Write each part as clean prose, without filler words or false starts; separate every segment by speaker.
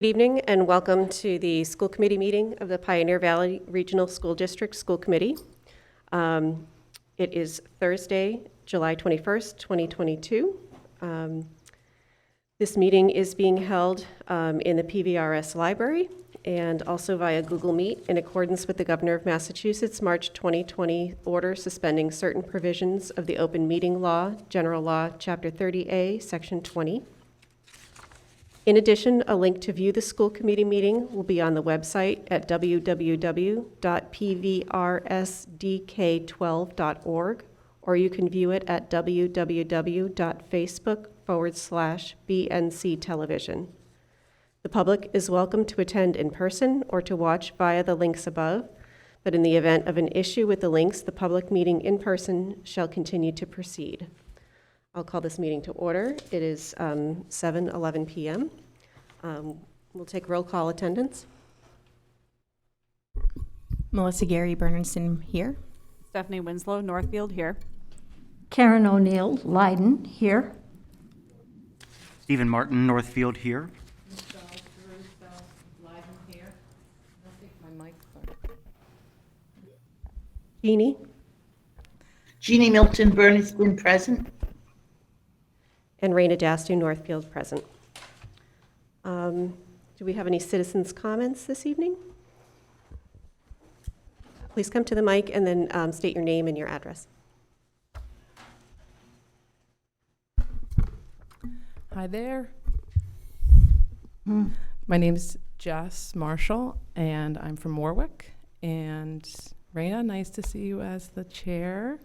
Speaker 1: Good evening and welcome to the school committee meeting of the Pioneer Valley Regional School District School Committee. It is Thursday, July 21st, 2022. This meeting is being held in the PVRS library and also via Google Meet in accordance with the Governor of Massachusetts' March 2020 order suspending certain provisions of the Open Meeting Law, General Law, Chapter 30A, Section 20. In addition, a link to view the school committee meeting will be on the website at www.pvrsdk12.org, or you can view it at www.facebook.com/BNC television. The public is welcome to attend in person or to watch via the links above, but in the event of an issue with the links, the public meeting in person shall continue to proceed. I'll call this meeting to order. It is 7:11 p.m. We'll take roll call attendance.
Speaker 2: Melissa Gary, Bernardston here.
Speaker 3: Stephanie Winslow, Northfield here.
Speaker 4: Karen O'Neill, Leiden here.
Speaker 5: Stephen Martin, Northfield here.
Speaker 1: Jeannie?
Speaker 6: Jeannie Milton, Bernardston, present.
Speaker 1: And Raina Dastu, Northfield, present. Do we have any citizens' comments this evening? Please come to the mic and then state your name and your address.
Speaker 7: Hi there. My name's Jess Marshall, and I'm from Warwick. And Raina, nice to see you as the chair.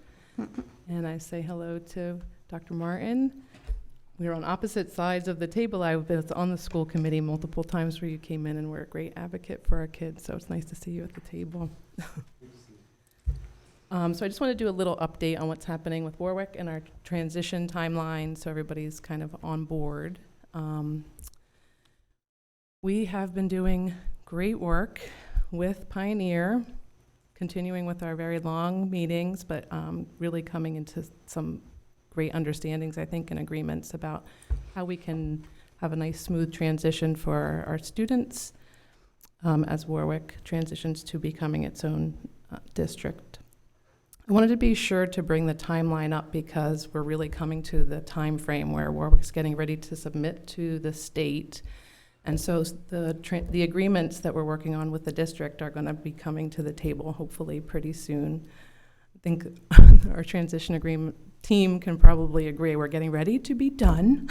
Speaker 7: And I say hello to Dr. Martin. We were on opposite sides of the table. I was on the school committee multiple times where you came in and were a great advocate for our kids, so it's nice to see you at the table. So I just want to do a little update on what's happening with Warwick and our transition timeline so everybody's kind of on board. We have been doing great work with Pioneer, continuing with our very long meetings, but really coming into some great understandings, I think, and agreements about how we can have a nice, smooth transition for our students as Warwick transitions to becoming its own district. I wanted to be sure to bring the timeline up because we're really coming to the time frame where Warwick's getting ready to submit to the state. And so the agreements that we're working on with the district are going to be coming to the table hopefully pretty soon. I think our transition agreement team can probably agree we're getting ready to be done.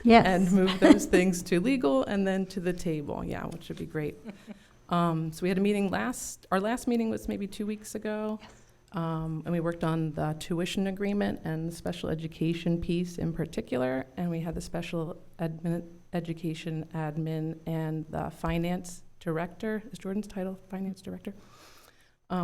Speaker 4: Yes.
Speaker 7: And move those things to legal and then to the table, yeah, which would be great. So we had a meeting our last meeting was maybe 2 weeks ago. And we worked on the tuition agreement and the special education piece in particular, and we had the special education admin and the finance director, is Jordan's title, finance director,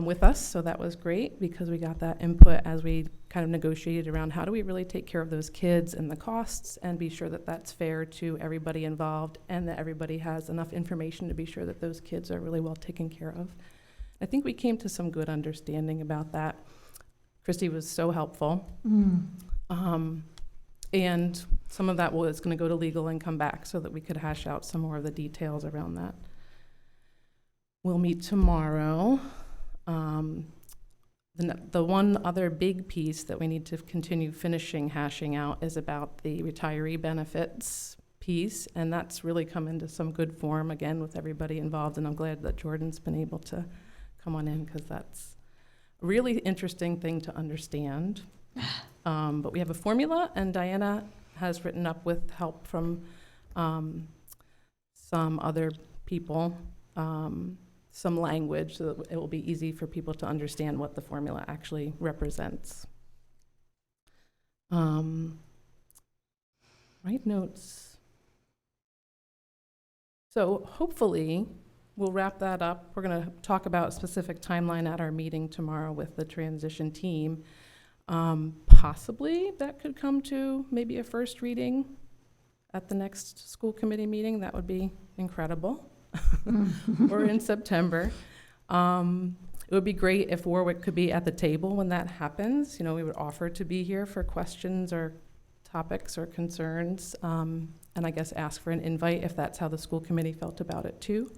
Speaker 7: with us. So that was great because we got that input as we kind of negotiated around how do we really take care of those kids and the costs and be sure that that's fair to everybody involved and that everybody has enough information to be sure that those kids are really well taken care of. I think we came to some good understanding about that. Christy was so helpful. And some of that was going to go to legal and come back so that we could hash out some more of the details around that. We'll meet tomorrow. The one other big piece that we need to continue hashing out is about the retiree benefits piece, and that's really come into some good form again with everybody involved, and I'm glad that Jordan's been able to come on in because that's a really interesting thing to understand. But we have a formula, and Diana has written up with help from some other people, some language so that it will be easy for people to understand what the formula actually represents. Right, notes. So hopefully we'll wrap that up. We're going to talk about a specific timeline at our meeting tomorrow with the transition team. Possibly that could come to maybe a first reading at the next school committee meeting. That would be incredible. Or in September. It would be great if Warwick could be at the table when that happens. You know, we would offer to be here for questions or topics or concerns. and I guess ask for an invite if that's how the school committee felt about it too.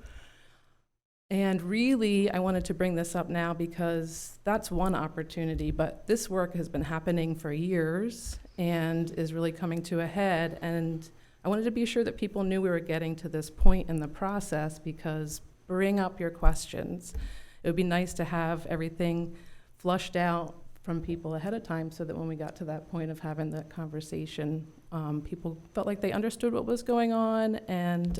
Speaker 7: And really, I wanted to bring this up now because that's one opportunity, but this work has been happening for years and is really coming to a head. And I wanted to be sure that people knew we were getting to this point in the process, because bring up your questions. It would be nice to have everything flushed out from people ahead of time so that when we got to that point of having that conversation, people felt like they understood what was going on, and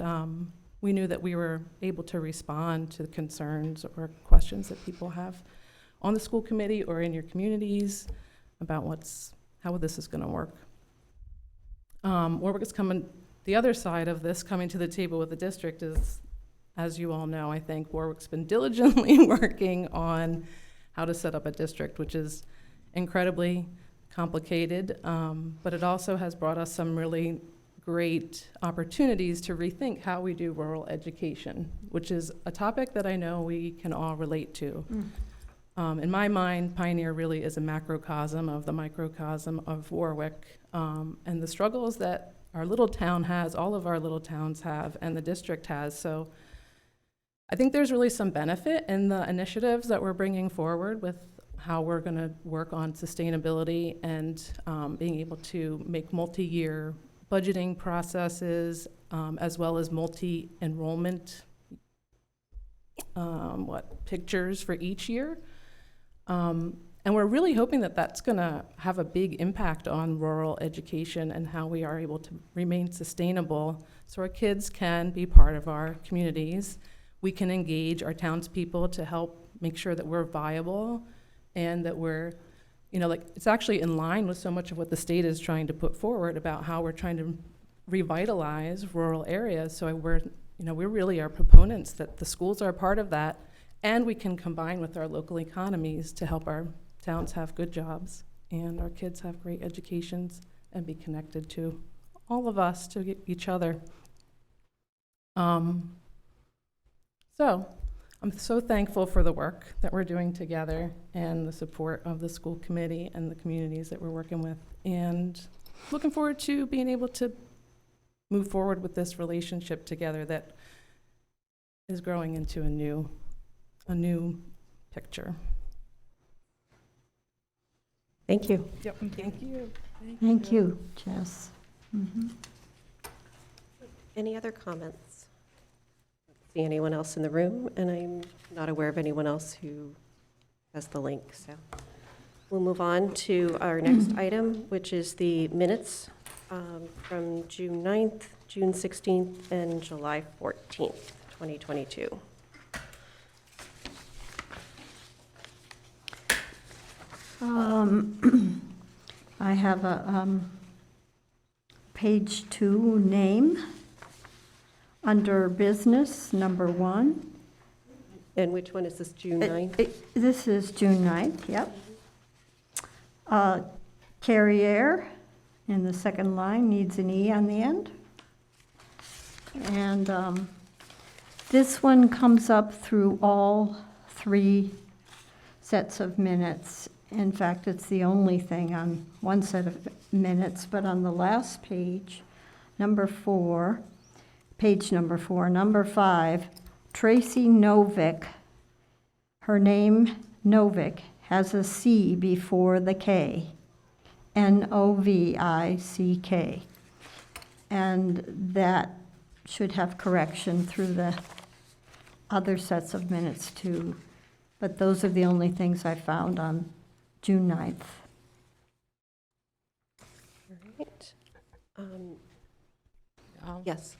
Speaker 7: we knew that we were able to respond to the concerns or questions that people have on the school committee or in your communities about how this is going to work. Warwick is coming, the other side of this, coming to the table with the district is, as you all know, I think Warwick's been diligently working on how to set up a district, which is incredibly complicated, but it also has brought us some really great opportunities to rethink how we do rural education, which is a topic that I know we can all relate to. In my mind, Pioneer really is a macrocosm of the microcosm of Warwick, and the struggles that our little town has, all of our little towns have, and the district has. So I think there's really some benefit in the initiatives that we're bringing forward with how we're going to work on sustainability and being able to make multi-year budgeting processes, as well as multi-enrollment pictures for each year. And we're really hoping that that's going to have a big impact on rural education and how we are able to remain sustainable so our kids can be part of our communities. We can engage our townspeople to help make sure that we're viable and that we're, it's actually in line with so much of what the state is trying to put forward about how we're trying to revitalize rural areas. So we really are proponents that the schools are a part of that, and we can combine with our local economies to help our towns have good jobs and our kids have great educations and be connected to all of us, to each other. So I'm so thankful for the work that we're doing together and the support of the school committee and the communities that we're working with, and looking forward to being able to move forward with this relationship together that is growing into a new picture.
Speaker 1: Thank you.
Speaker 7: Yep. Thank you.
Speaker 4: Thank you, Jess.
Speaker 1: Any other comments? See anyone else in the room, and I'm not aware of anyone else who has the link, so we'll move on to our next item, which is the minutes from June 9th, June 16th, and July 14th, 2022.
Speaker 4: I have a page 2 name under business, number 1.
Speaker 1: And which one is this, June 9th?
Speaker 4: This is June 9th, yep. Carriere in the second line needs an E on the end. And this one comes up through all 3 sets of minutes. In fact, it's the only thing on one set of minutes, but on the last page, number 4, page number 4, number 5, Tracy Novick, her name Novick has a C before the K, Novick. And that should have correction through the other sets of minutes too. But those are the only things I found on June 9th.
Speaker 1: All right. Yes.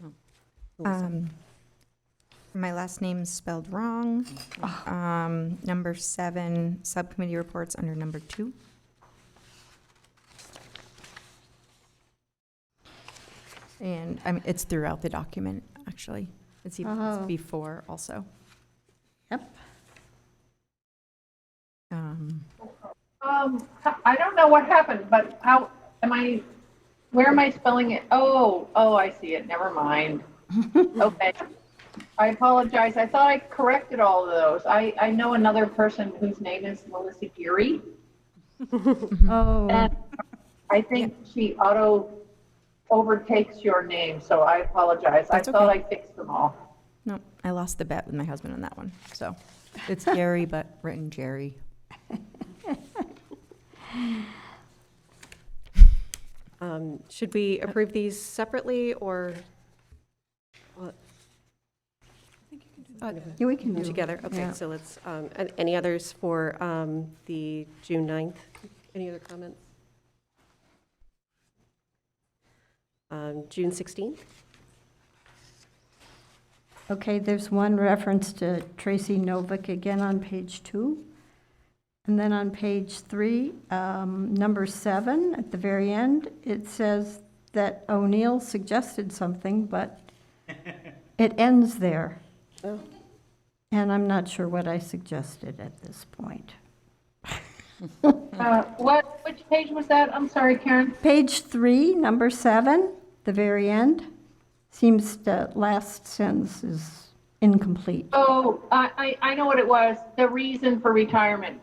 Speaker 2: My last name's spelled wrong. Number 7, subcommittee reports under number 2. And it's throughout the document, actually. It's even it's before also.
Speaker 4: Yep.
Speaker 8: I don't know what happened, but where am I spelling it? Oh, I see it. Never mind. Okay. I apologize. I thought I corrected all of those. I know another person whose name is Melissa Geary.
Speaker 4: Oh.
Speaker 8: And I think she auto overtakes your name, so I apologize.
Speaker 2: That's
Speaker 8: I thought
Speaker 2: okay.
Speaker 8: I fixed them all.
Speaker 2: No, I lost the bet with my husband on that one, so it's Jerry, but written Jerry.
Speaker 1: Should we approve these separately or
Speaker 4: Yeah, we can do.
Speaker 1: together? Okay,
Speaker 4: Yeah.
Speaker 1: so let's, any others for the June 9th? Any other comments? June 16th?
Speaker 4: Okay, there's one reference to Tracy Novick again on page 2. And then on page 3, number 7, at the very end, it says that O'Neill suggested something, but it ends there.
Speaker 1: Oh.
Speaker 4: And I'm not sure what I suggested at this point.
Speaker 8: Which page was that? I'm sorry, Karen.
Speaker 4: Page 3, number 7, the very end, seems the last sentence is incomplete.
Speaker 8: Oh, I know what it was. The reason for retirement.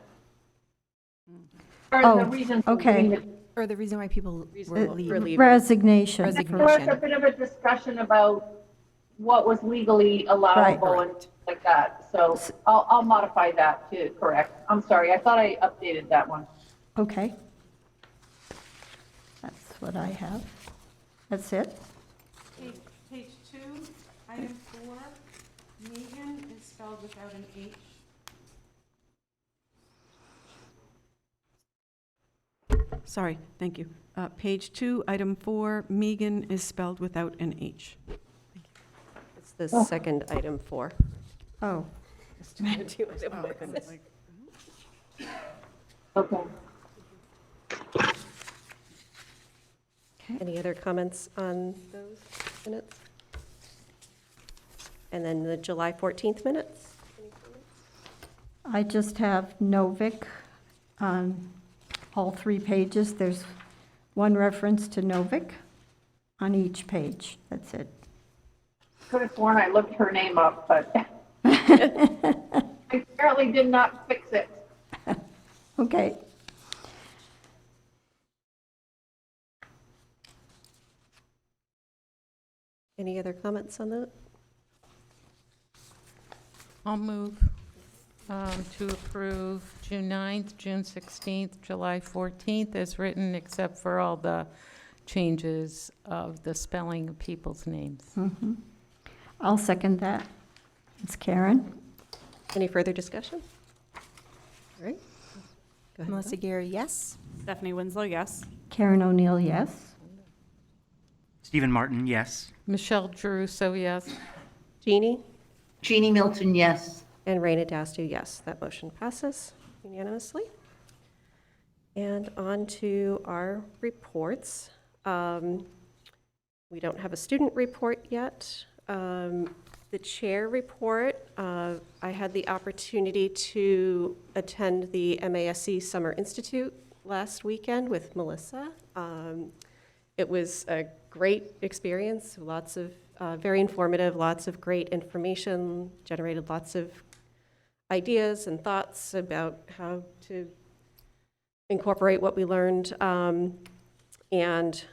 Speaker 8: Or
Speaker 4: Oh,
Speaker 8: the reason for
Speaker 4: okay.
Speaker 8: leaving the
Speaker 2: Or the reason why people
Speaker 1: For
Speaker 2: leave.
Speaker 1: leaving.
Speaker 4: Resignation.
Speaker 2: Resignation.
Speaker 8: There was a bit of a discussion about what was legally allowable and things like that. So I'll modify that to correct. I'm sorry, I thought I updated that one.
Speaker 4: Okay. That's what I have. That's it?
Speaker 3: Page 2, item 4, Megan is spelled without an H. Sorry, thank you. Page 2, item 4, Megan is spelled without an H.
Speaker 1: It's the second item 4.
Speaker 4: Oh,
Speaker 8: Okay.
Speaker 1: Any other comments on those minutes? And then the July 14th minutes?
Speaker 4: I just have Novick on all 3 pages. There's one reference to Novick on each page. That's it.
Speaker 8: Could have sworn I looked her name up, but I apparently did not fix it.
Speaker 4: Okay.
Speaker 1: Any other comments on that?
Speaker 9: I'll move to approve June 9th, June 16th, July 14th as written, except for all the changes of the spelling of people's names.
Speaker 4: I'll second that. It's Karen.
Speaker 1: Any further discussion? All right. Go ahead.
Speaker 2: Melissa Gary, yes?
Speaker 3: Stephanie Winslow, yes.
Speaker 4: Karen O'Neill, yes.
Speaker 5: Stephen Martin, yes.
Speaker 9: Michelle Druso, yes.
Speaker 1: Jeannie?
Speaker 6: Jeannie Milton, yes.
Speaker 1: And Raina Dastu, yes. That motion passes unanimously. And on to our reports. We don't have a student report yet. The chair report, I had the opportunity to attend the MASC Summer Institute last weekend with Melissa. It was a great experience, lots of, very informative, lots of great information, generated lots of ideas and thoughts about how to incorporate what we learned. And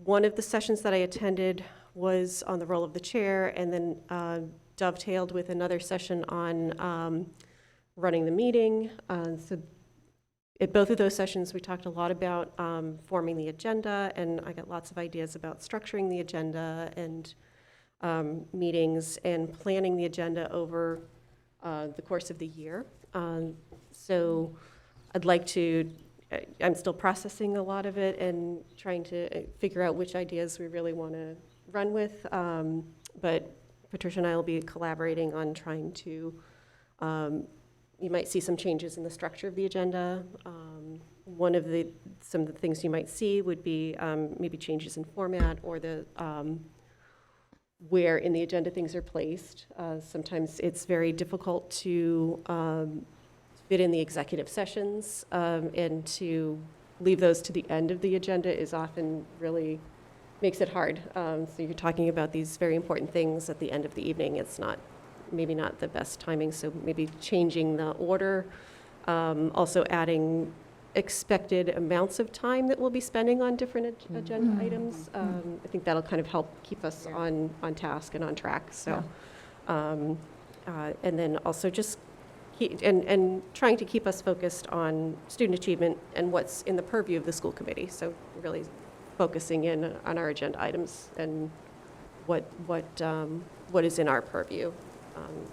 Speaker 1: one of the sessions that I attended was on the role of the chair, and then dovetailed with another session on running the meeting. So at both of those sessions, we talked a lot about forming the agenda, and I got lots of ideas about structuring the agenda and meetings and planning the agenda over the course of the year. So I'd like to, I'm still processing a lot of it and trying to figure out which ideas we really want to run with. But Patricia and I will be collaborating on trying to, you might see some changes in the structure of the agenda. Some of the things you might see would be maybe changes in format or the where in the agenda things are placed. Sometimes it's very difficult to fit in the executive sessions, and to leave those to the end of the agenda is often really makes it hard. So you're talking about these very important things at the end of the evening. It's not, maybe not the best timing, so maybe changing the order. Also adding expected amounts of time that we'll be spending on different agenda items. I think that'll kind of help keep us on task and on track, so. And then also just and trying to keep us focused on student achievement and what's in the purview of the school committee. So really focusing in on our agenda items and what is in our purview,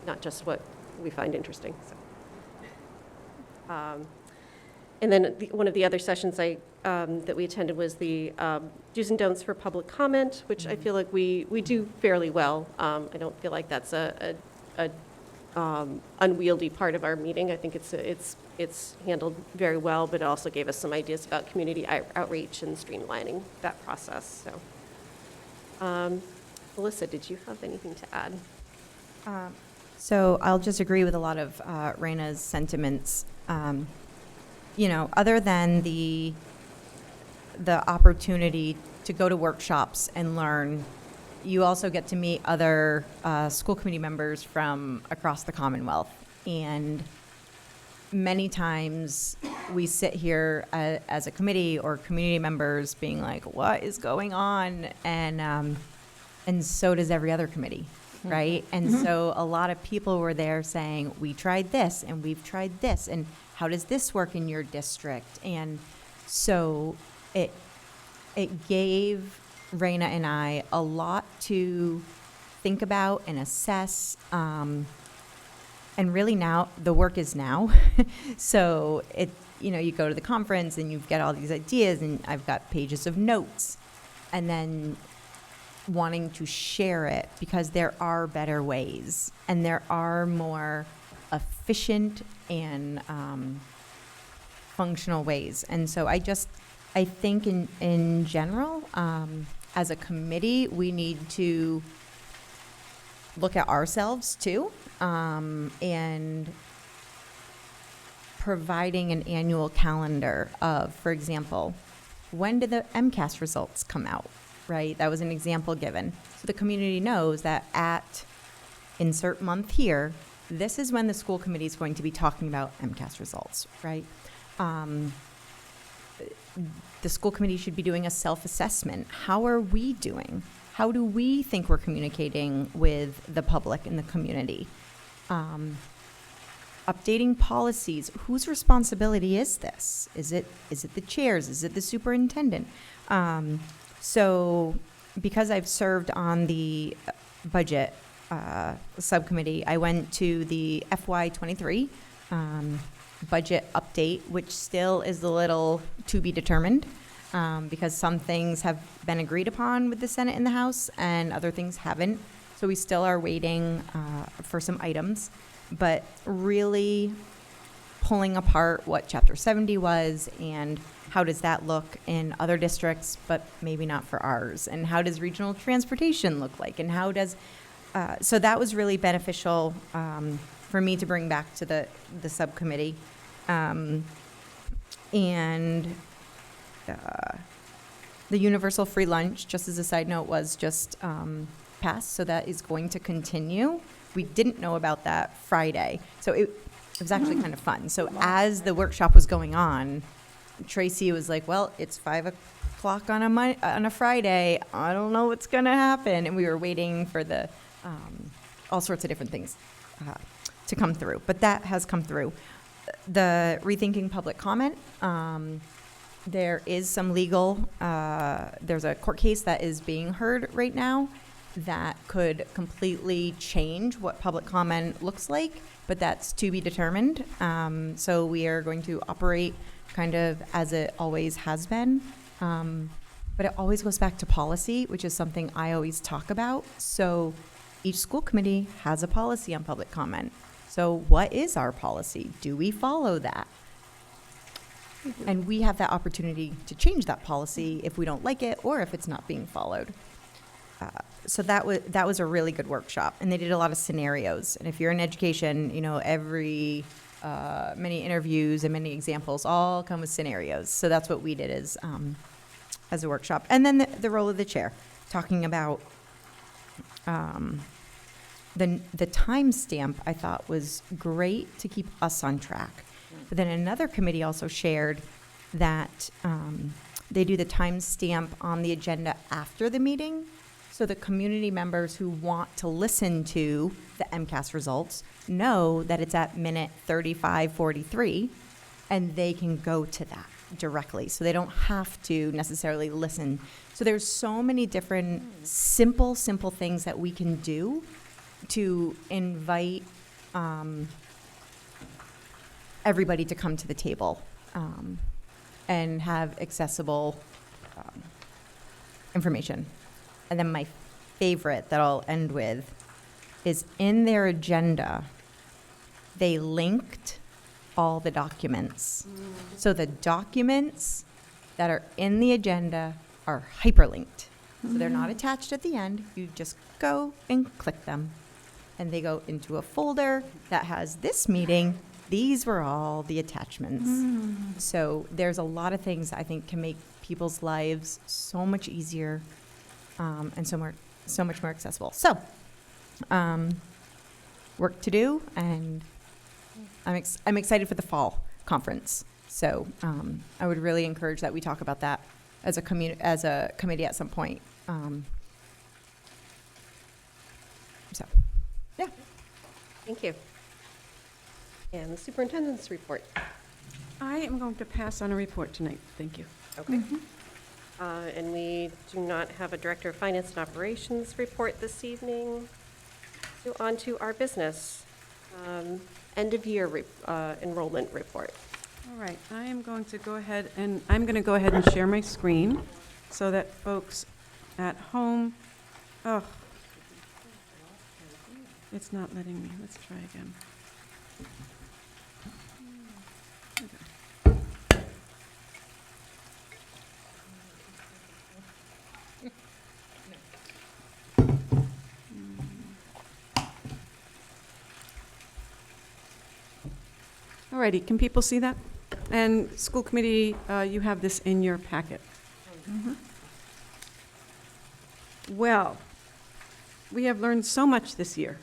Speaker 1: not just what we find interesting. So. And then one of the other sessions that we attended was the do's and don'ts for public comment, which I feel like we do fairly well. I don't feel like that's a unwieldy part of our meeting. I think it's handled very well, but it also gave us some ideas about community outreach and streamlining that process. So, Melissa, did you have anything to add?
Speaker 2: So I'll just agree with a lot of Raina's sentiments. You know, other than the opportunity to go to workshops and learn, you also get to meet other school committee members from across the Commonwealth. And many times we sit here as a committee or community members being like, what is going on? And so does every other committee, right? And so a lot of people were there saying, we tried this and we've tried this, and how does this work in your district? And so it gave Raina and I a lot to think about and assess. And really now, the work is now. So you go to the conference and you've got all these ideas, and I've got pages of notes, and then wanting to share it because there are better ways and there are more efficient and functional ways. And so I think in general, as a committee, we need to look at ourselves too, and providing an annual calendar of, for example, when do the MCAS results come out, right? That was an example given. So the community knows that at insert month here, this is when the school committee is going to be talking about MCAS results, right? The school committee should be doing a self-assessment. How are we doing? How do we think we're communicating with the public and the community? Updating policies. Whose responsibility is this? Is it the chairs? Is it the superintendent? So because I've served on the budget subcommittee, I went to the FY23 budget update, which still is a little to be determined, because some things have been agreed upon with the Senate and the House and other things haven't. So we still are waiting for some items, but really pulling apart what Chapter 70 was and how does that look in other districts, but maybe not for ours, and how does regional transportation look like, and how does so that was really beneficial for me to bring back to the subcommittee. And the universal free lunch, just as a side note, was just passed, so that is going to continue. We didn't know about that Friday, so it was actually kind of fun. So as the workshop was going on, Tracy was like, well, it's 5 o'clock on a Friday. I don't know what's going to happen. And we were waiting for the all sorts of different things to come through. But that has come through. The Rethinking public comment, there is some legal, there's a court case that is being heard right now that could completely change what public comment looks like, but that's to be determined. So we are going to operate kind of as it always has been. But it always goes back to policy, which is something I always talk about. So each school committee has a policy on public comment. So what is our policy? Do we follow that? And we have that opportunity to change that policy if we don't like it or if it's not being followed. So that was a really good workshop, and they did a lot of scenarios. And if you're in education, every many interviews and many examples all come with scenarios. So that's what we did as a workshop. And then the role of the chair, talking about the timestamp, I thought was great to keep us on track. But then another committee also shared that they do the timestamp on the agenda after the meeting, so the community members who want to listen to the MCAS results know that it's at minute 35:43, and they can go to that directly, so they don't have to necessarily listen. So there's so many different simple things that we can do to invite everybody to come to the table and have accessible information. And then my favorite that I'll end with is in their agenda, they linked all the documents. So the documents that are in the agenda are hyperlinked. So they're not attached at the end. You just go and click them. And they go into a folder that has this meeting. These were all the attachments. So there's a lot of things I think can make people's lives so much easier and so much more accessible. So, work to do, and I'm excited for the fall conference. So I would really encourage that we talk about that as a committee at some point. So, yeah.
Speaker 1: Thank you. And the superintendent's report.
Speaker 3: I am going to pass on a report tonight. Thank you.
Speaker 1: Okay. And we do not have a Director of Finance and Operations report this evening. So on to our business. End of year enrollment report.
Speaker 3: All right, I am going to go ahead and share my screen so that folks at home, it's not letting me. Let's try again. All righty, can people see that? And school committee, you have this in your packet. Well, we have learned so much this year.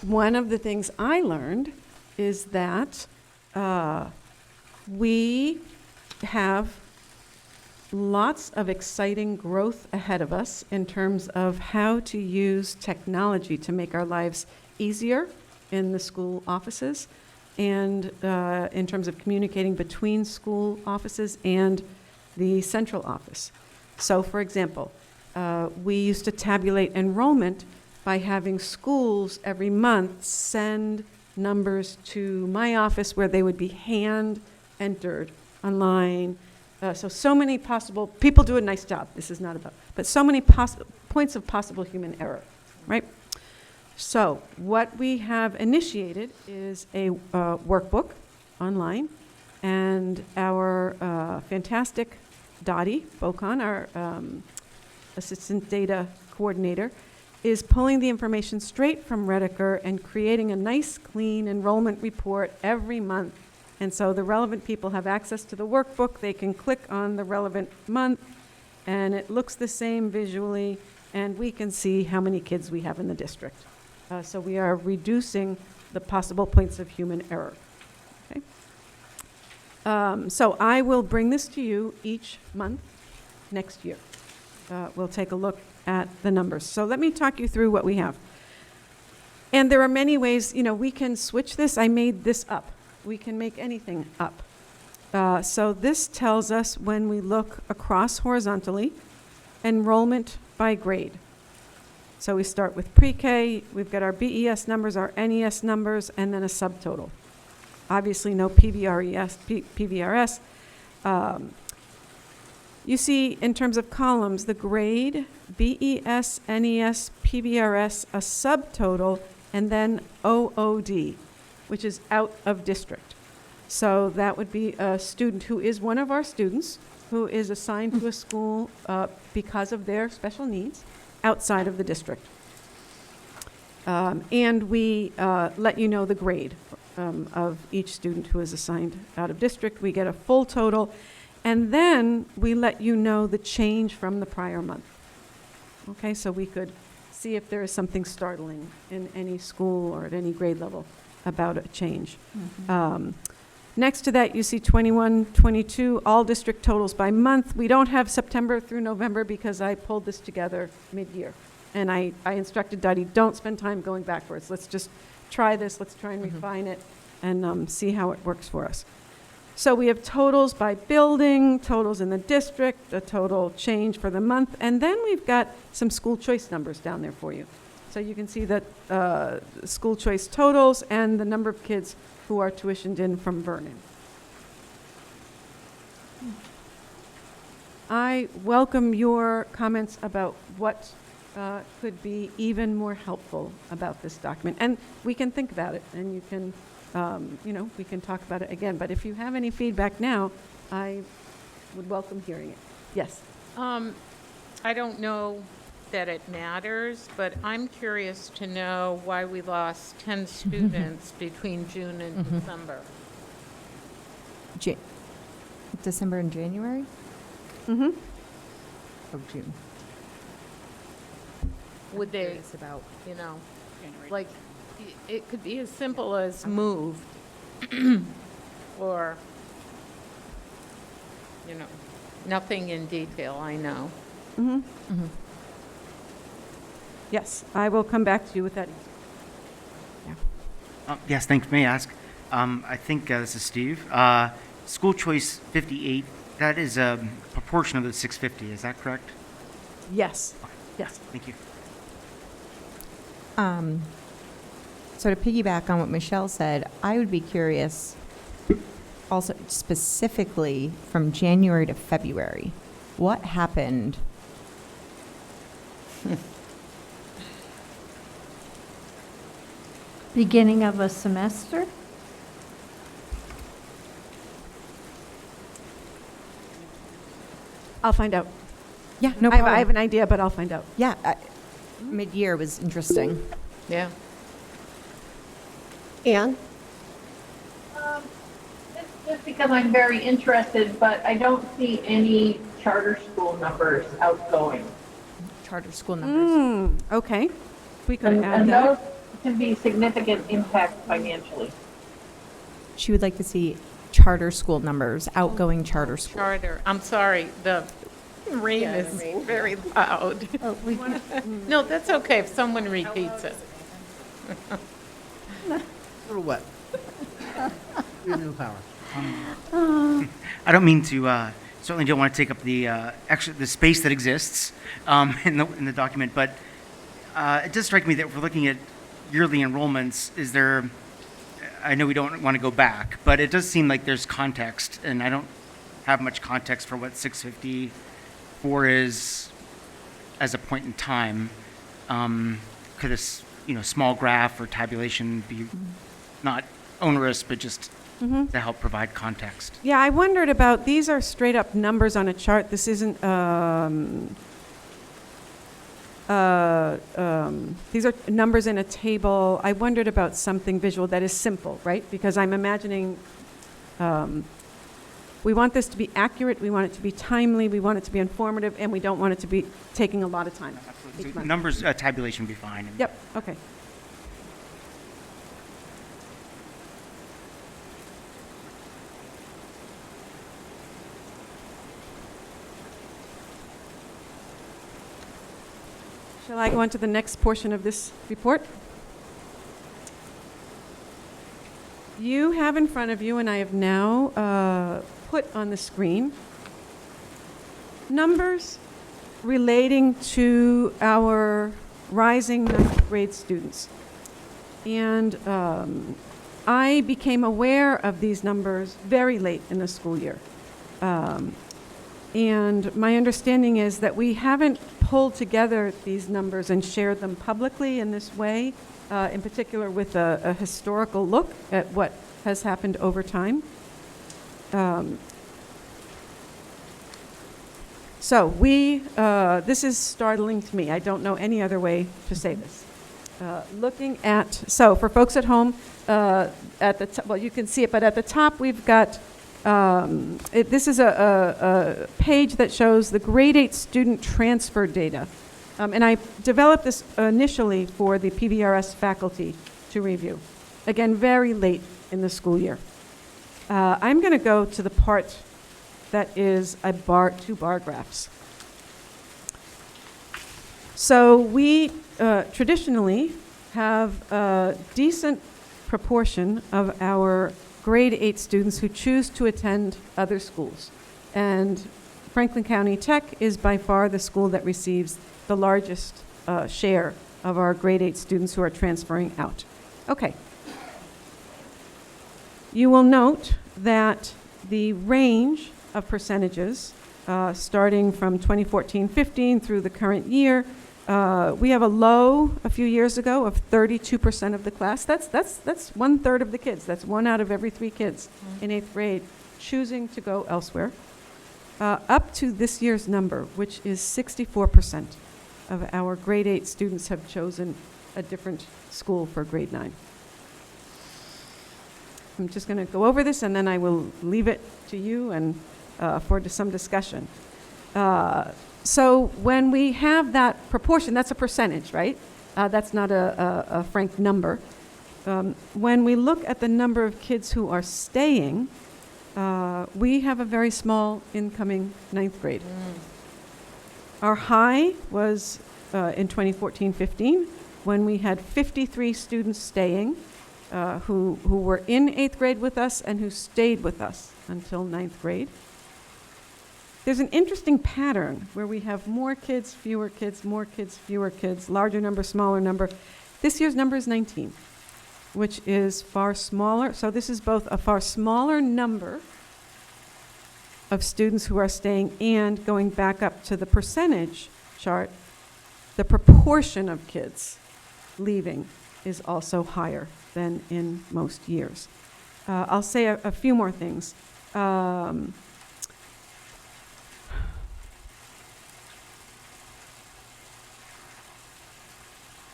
Speaker 3: One of the things I learned is that we have lots of exciting growth ahead of us in terms of how to use technology to make our lives easier in the school offices, and in terms of communicating between school offices and the central office. So, for example, we used to tabulate enrollment by having schools every month send numbers to my office where they would be hand entered online. So many possible, people do a nice job, this is not about, but so many points of possible human error, right? So what we have initiated is a workbook online, and our fantastic Dottie Bocon, our assistant data coordinator, is pulling the information straight from Redeker and creating a nice, clean enrollment report every month. And so the relevant people have access to the workbook. They can click on the relevant month, and it looks the same visually, and we can see how many kids we have in the district. So we are reducing the possible points of human error. Okay? So I will bring this to you each month next year. We'll take a look at the numbers. So let me talk you through what we have. And there are many ways, we can switch this. I made this up. We can make anything up. So this tells us, when we look across horizontally, enrollment by grade. So we start with pre-K, we've got our BES numbers, our NES numbers, and then a subtotal. Obviously no PVRS. You see, in terms of columns, the grade, BES, NES, PVRS, a subtotal, and then OOD, which is out of district. So that would be a student who is one of our students, who is assigned to a school because of their special needs outside of the district. And we let you know the grade of each student who is assigned out of district. We get a full total, and then we let you know the change from the prior month. Okay, so we could see if there is something startling in any school or at any grade level about a change. Next to that, you see 21, 22, all district totals by month. We don't have September through November because I pulled this together mid-year. And I instructed Dottie, don't spend time going backwards. Let's just try this. Let's try and refine it and see how it works for us. So we have totals by building, totals in the district, a total change for the month, and then we've got some school choice numbers down there for you. So you can see that school choice totals and the number of kids who are tuitioned in from Vernon. I welcome your comments about what could be even more helpful about this document. And we can think about it, and you can, we can talk about it again. But if you have any feedback now, I would welcome hearing it. Yes?
Speaker 9: I don't know that it matters, but I'm curious to know why we lost 10 students between June and December.
Speaker 2: December and January?
Speaker 3: Mm-hmm.
Speaker 2: Oh, June.
Speaker 9: Would they,
Speaker 2: Curious about.
Speaker 9: like, it could be as simple as moved, or, nothing in detail, I know.
Speaker 3: Mm-hmm.
Speaker 2: Mm-hmm.
Speaker 3: Yes, I will come back to you with that.
Speaker 5: Yes, thanks. May I ask? I think this is Steve. School choice 58, that is a proportion of the 650, is that correct?
Speaker 3: Yes, yes.
Speaker 5: Thank you.
Speaker 2: So to piggyback on what Michelle said, I would be curious also specifically from January to February, what happened?
Speaker 4: Beginning of a semester?
Speaker 3: I'll find out.
Speaker 2: Yeah, no
Speaker 3: I have
Speaker 2: problem.
Speaker 3: an idea, but I'll find out.
Speaker 2: Yeah, mid-year was interesting.
Speaker 9: Yeah.
Speaker 1: Anne?
Speaker 8: Just because I'm very interested, but I don't see any charter school numbers outgoing.
Speaker 2: Charter school numbers.
Speaker 3: Okay. We could add
Speaker 8: And
Speaker 3: that.
Speaker 8: those can be significant impact financially.
Speaker 2: She would like to see charter school numbers, outgoing charter school.
Speaker 9: Charter, I'm sorry, the rain
Speaker 1: Yeah,
Speaker 9: is
Speaker 1: the rain.
Speaker 9: very loud.
Speaker 4: Oh, we
Speaker 9: No, that's okay if someone repeats it.
Speaker 10: A little wet. We have no power.
Speaker 5: I don't mean to, certainly don't want to take up the space that exists in the document, but it does strike me that if we're looking at yearly enrollments, I know we don't want to go back, but it does seem like there's context, and I don't have much context for what 654 is as a point in time. Could a small graph or tabulation be not onerous, but just to help provide context?
Speaker 3: Yeah, I wondered about, these are straight up numbers on a chart. This isn't, these are numbers in a table. I wondered about something visual that is simple, right? Because I'm imagining we want this to be accurate, we want it to be timely, we want it to be informative, and we don't want it to be taking a lot of time. each month.
Speaker 5: Numbers, tabulation would be fine.
Speaker 3: Yep, okay. Shall I go on to the next portion of this report? You have in front of you, and I have now put on the screen, numbers relating to our rising ninth grade students. And I became aware of these numbers very late in the school year. And my understanding is that we haven't pulled together these numbers and shared them publicly in this way, in particular with a historical look at what has happened over time. So this is startling to me. I don't know any other way to say this. So for folks at home, well, you can see it, but at the top we've got, this is a page that shows the grade 8 student transfer data. And I developed this initially for the PVRS faculty to review. Again, very late in the school year. I'm going to go to the part that is two bar graphs. So we traditionally have a decent proportion of our grade 8 students who choose to attend other schools. And Franklin County Tech is by far the school that receives the largest share of our grade 8 students who are transferring out. Okay. You will note that the range of percentages, starting from 2014-15 through the current year, we have a low a few years ago of 32% of the class. That's 1/3 of the kids. That's 1 out of every 3 kids in 8th grade choosing to go elsewhere. Up to this year's number, which is 64% of our grade 8 students have chosen a different school for grade 9. I'm just going to go over this, and then I will leave it to you and for some discussion. So when we have that proportion, that's a percentage, right? That's not a frank number. When we look at the number of kids who are staying, we have a very small incoming 9th grade. Our high was in 2014-15 when we had 53 students staying who were in 8th grade with us and who stayed with us until 9th grade. There's an interesting pattern where we have more kids, fewer kids, more kids, fewer kids, larger number, smaller number. This year's number is 19, which is far smaller. So this is both a far smaller number of students who are staying and going back up to the percentage chart, the proportion of kids leaving is also higher than in most years. I'll say a few more things.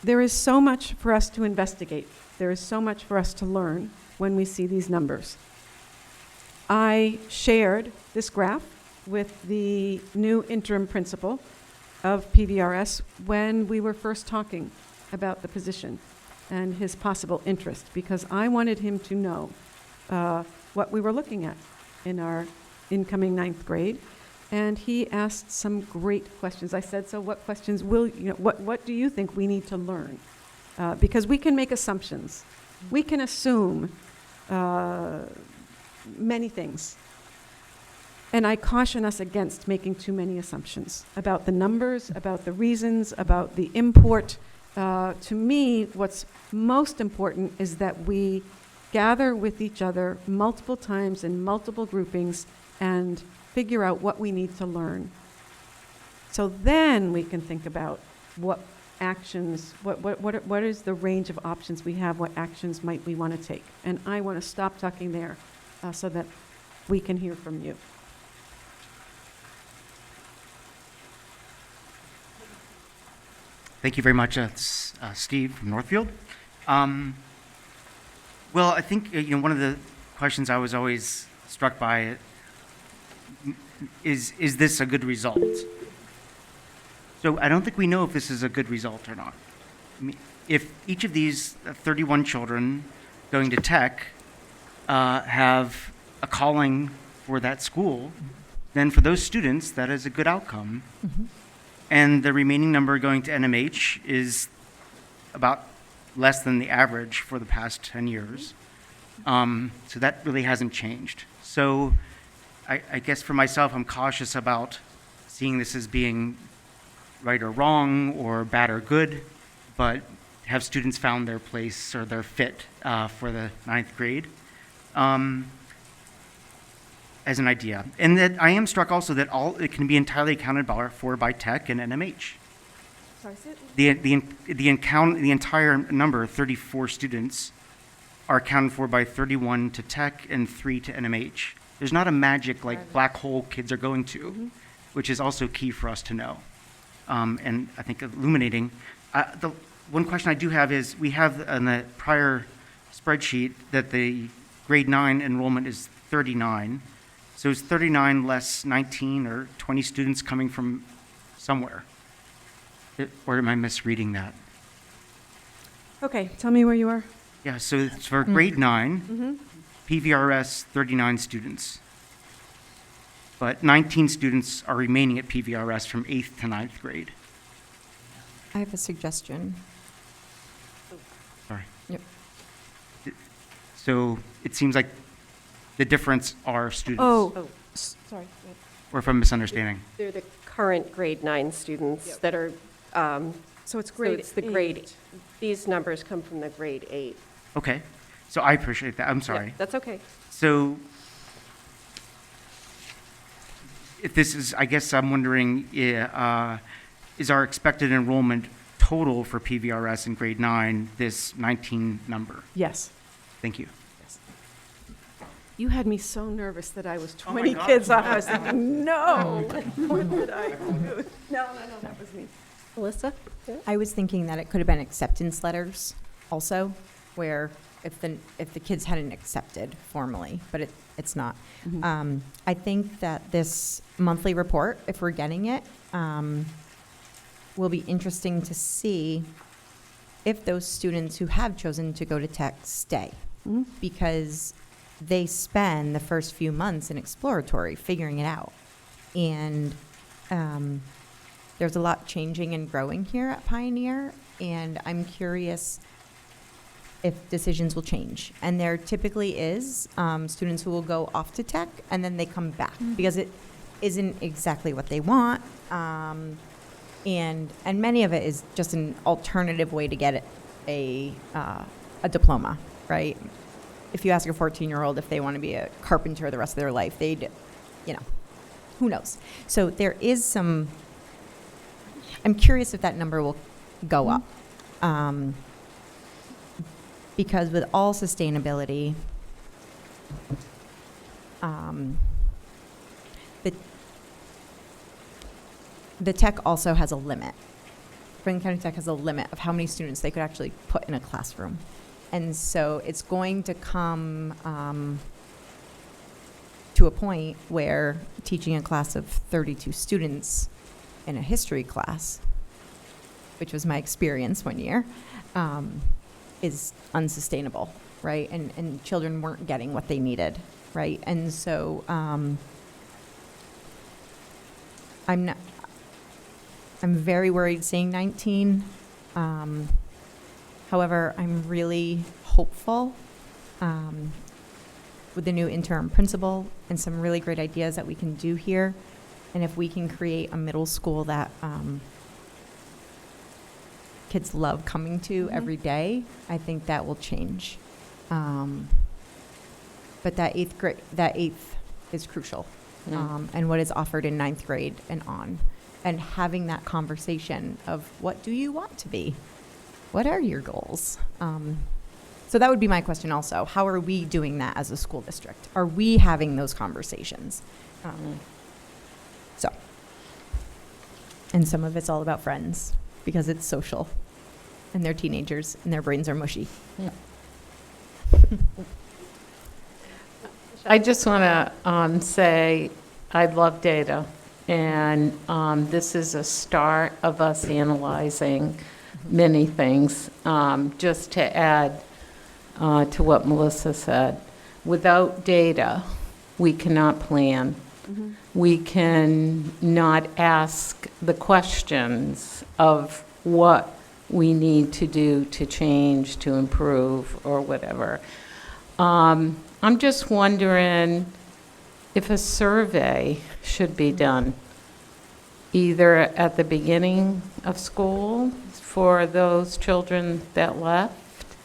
Speaker 3: There is so much for us to investigate. There is so much for us to learn when we see these numbers. I shared this graph with the new interim principal of PVRS when we were first talking about the position and his possible interest, because I wanted him to know what we were looking at in our incoming 9th grade. And he asked some great questions. I said, so what questions what do you think we need to learn? Because we can make assumptions. We can assume many things. And I caution us against making too many assumptions about the numbers, about the reasons, about the import. To me, what's most important is that we gather with each other multiple times in multiple groupings and figure out what we need to learn. So then we can think about what actions, what is the range of options we have, what actions might we want to take. And I want to stop talking there so that we can hear from you.
Speaker 5: Thank you very much, Steve from Northfield. Well, I think one of the questions I was always struck by is this a good result? So I don't think we know if this is a good result or not. I mean, if each of these 31 children going to tech have a calling for that school, then for those students, that is a good outcome. Mm-hmm. And the remaining number going to NMH is about less than the average for the past 10 years. So that really hasn't changed. So I guess for myself, I'm cautious about seeing this as being right or wrong or bad or good, but have students found their place or their fit for the 9th grade as an idea. And that I am struck also that it can be entirely accounted for by tech and NMH.
Speaker 3: Sorry,
Speaker 5: the entire number, 34 students, are accounted for by 31 to tech and 3 to NMH. There's not a magic black hole kids are going to, mm-hmm. which is also key for us to know. And I think illuminating. The one question I do have is, we have on the prior spreadsheet that the grade 9 enrollment is 39. So is 39 less 19 or 20 students coming from somewhere? Or am I misreading that?
Speaker 3: Okay, tell me where you are.
Speaker 5: Yeah, so it's for grade 9,
Speaker 3: mm-hmm.
Speaker 5: PVRS 39 students, but 19 students are remaining at PVRS from 8th to 9th grade.
Speaker 2: I have a suggestion.
Speaker 5: Sorry.
Speaker 2: Yep.
Speaker 5: So it seems like the difference are students.
Speaker 1: Oh, sorry.
Speaker 5: Or if I'm misunderstanding.
Speaker 1: They're the current grade 9 students that are,
Speaker 3: So it's
Speaker 1: so
Speaker 3: grade
Speaker 1: it's the grade,
Speaker 3: 8.
Speaker 1: these numbers come from the grade 8.
Speaker 5: Okay. So I appreciate that. I'm
Speaker 1: Yeah,
Speaker 5: sorry.
Speaker 1: that's okay.
Speaker 5: So if this is, I guess I'm wondering, is our expected enrollment total for PVRS in grade 9 this 19 number?
Speaker 3: Yes.
Speaker 5: Thank you.
Speaker 3: You had me so nervous that I was
Speaker 5: Oh my
Speaker 3: 20
Speaker 5: God.
Speaker 3: kids off. I was thinking, no, what did I do? No, that was me.
Speaker 1: Melissa?
Speaker 2: I was thinking that it could have been acceptance letters also, where if the kids hadn't accepted formally, but it's not. I think that this monthly report, if we're getting it, will be interesting to see if those students who have chosen to go to tech stay. Because they spend the first few months in exploratory, figuring it out. And there's a lot changing and growing here at Pioneer, and I'm curious if decisions will change. And there typically is students who will go off to tech and then they come back because it isn't exactly what they want. And many of it is just an alternative way to get a diploma, right? If you ask a 14-year-old if they want to be a carpenter the rest of their life, they'd, who knows? So there is some, I'm curious if that number will go up. Because with all sustainability, the tech also has a limit. Franklin County Tech has a limit of how many students they could actually put in a classroom. And so it's going to come to a point where teaching a class of 32 students in a history class, which was my experience one year, is unsustainable, right? And children weren't getting what they needed, right? And so I'm very worried seeing 19. However, I'm really hopeful with the new interim principal and some really great ideas that we can do here. And if we can create a middle school that kids love coming to every day, I think that will change. But that eighth is crucial. And what is offered in 9th grade and on. And having that conversation of what do you want to be? What are your goals? So that would be my question also. How are we doing that as a school district? Are we having those conversations? And some of it's all about friends because it's social and they're teenagers and their brains are mushy.
Speaker 9: I just want to say I love data, and this is a start of us analyzing many things. Just to add to what Melissa said, without data, we cannot plan. We can not ask the questions of what we need to do to change, to improve, or whatever. I'm just wondering if a survey should be done, either at the beginning of school for those children that left,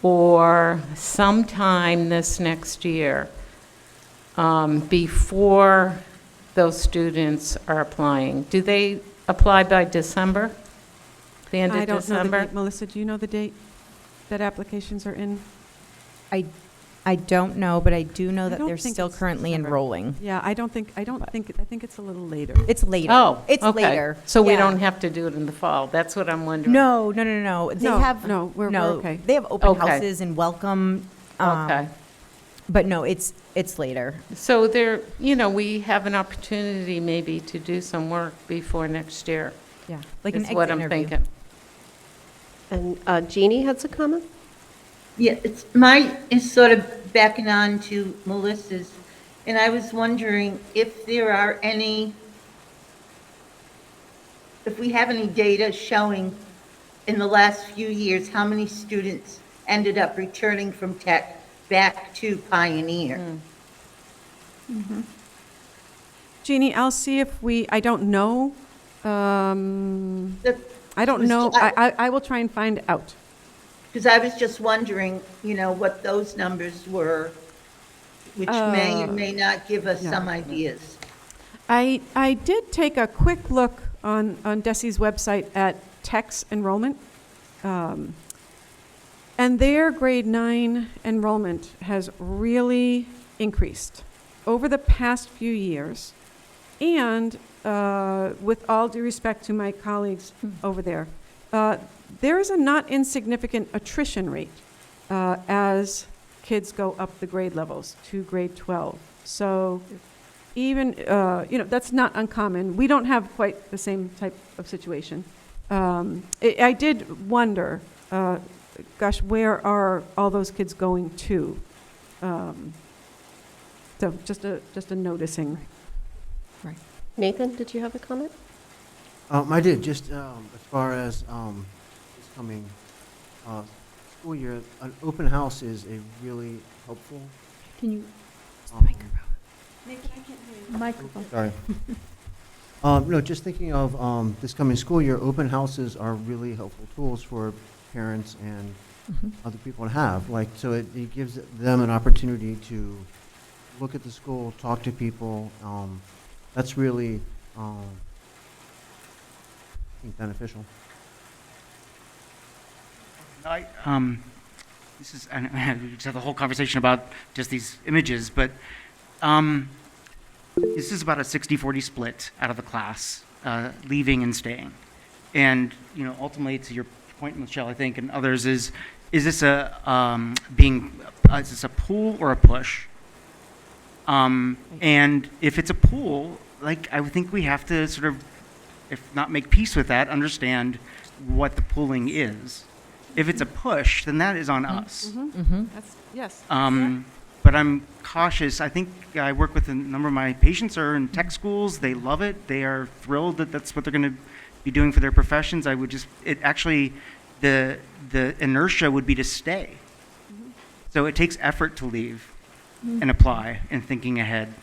Speaker 9: or sometime this next year, before those students are applying. Do they apply by December? The end of
Speaker 3: I don't know the
Speaker 9: December?
Speaker 3: date. Melissa, do you know the date that applications are in?
Speaker 2: I don't know, but I do know
Speaker 3: I
Speaker 2: that
Speaker 3: don't
Speaker 2: they're
Speaker 3: think
Speaker 2: still
Speaker 3: it's
Speaker 2: currently
Speaker 3: December.
Speaker 2: enrolling.
Speaker 3: Yeah, I think it's a little later.
Speaker 2: It's later.
Speaker 9: Oh,
Speaker 2: It's
Speaker 9: okay.
Speaker 2: later.
Speaker 9: So we
Speaker 2: Yeah.
Speaker 9: don't have to do it in the fall. That's what I'm wondering.
Speaker 2: No. They
Speaker 3: No,
Speaker 2: have
Speaker 3: no, we're okay.
Speaker 2: They have open
Speaker 9: Okay.
Speaker 2: houses and welcome.
Speaker 9: Okay.
Speaker 2: But no, it's later.
Speaker 9: So there, we have an opportunity maybe to do some work before next year.
Speaker 2: Yeah, like an
Speaker 9: Is
Speaker 2: exit
Speaker 9: what I'm
Speaker 2: interview.
Speaker 9: thinking.
Speaker 1: And Jeannie had some comment?
Speaker 6: Yeah, mine is sort of backing on to Melissa's, and I was wondering if there are if we have any data showing in the last few years, how many students ended up returning from tech back to Pioneer?
Speaker 3: Jeannie, I'll see if I don't know.
Speaker 6: That
Speaker 3: I don't
Speaker 6: was-
Speaker 3: know. I will try and find out.
Speaker 6: Because I was just wondering, what those numbers were, which may or may not give us
Speaker 3: yeah.
Speaker 6: some ideas.
Speaker 3: I did take a quick look on DESI's website at tech's enrollment. And their grade 9 enrollment has really increased over the past few years. And with all due respect to my colleagues over there, there is a not insignificant attrition rate as kids go up the grade levels to grade 12. So even, that's not uncommon. We don't have quite the same type of situation. I did wonder, gosh, where are all those kids going to? So just a noticing.
Speaker 2: Right.
Speaker 1: Nathan, did you have a comment?
Speaker 11: I did, just as far as this coming school year, an open house is a really helpful.
Speaker 2: Can you?
Speaker 4: Microphone.
Speaker 11: Sorry. No, just thinking of this coming school year, open houses are really helpful tools for parents and other people to have. Like, so it gives them an opportunity to look at the school, talk to people. That's really, I think, beneficial.
Speaker 5: This is, and we just had the whole conversation about just these images, but this is about a 60-40 split out of the class, leaving and staying. And, ultimately, to your point, Michelle, I think, and others, is this is this a pull or a push? And if it's a pull, I would think we have to sort of, if not make peace with that, understand what the pulling is. If it's a push, then that is on us.
Speaker 3: That's, yes.
Speaker 5: But I'm cautious. I think I work with a number of my patients are in tech schools. They love it. They are thrilled that that's what they're going to be doing for their professions. I would just, the inertia would be to stay. So it takes effort to leave and apply and thinking ahead.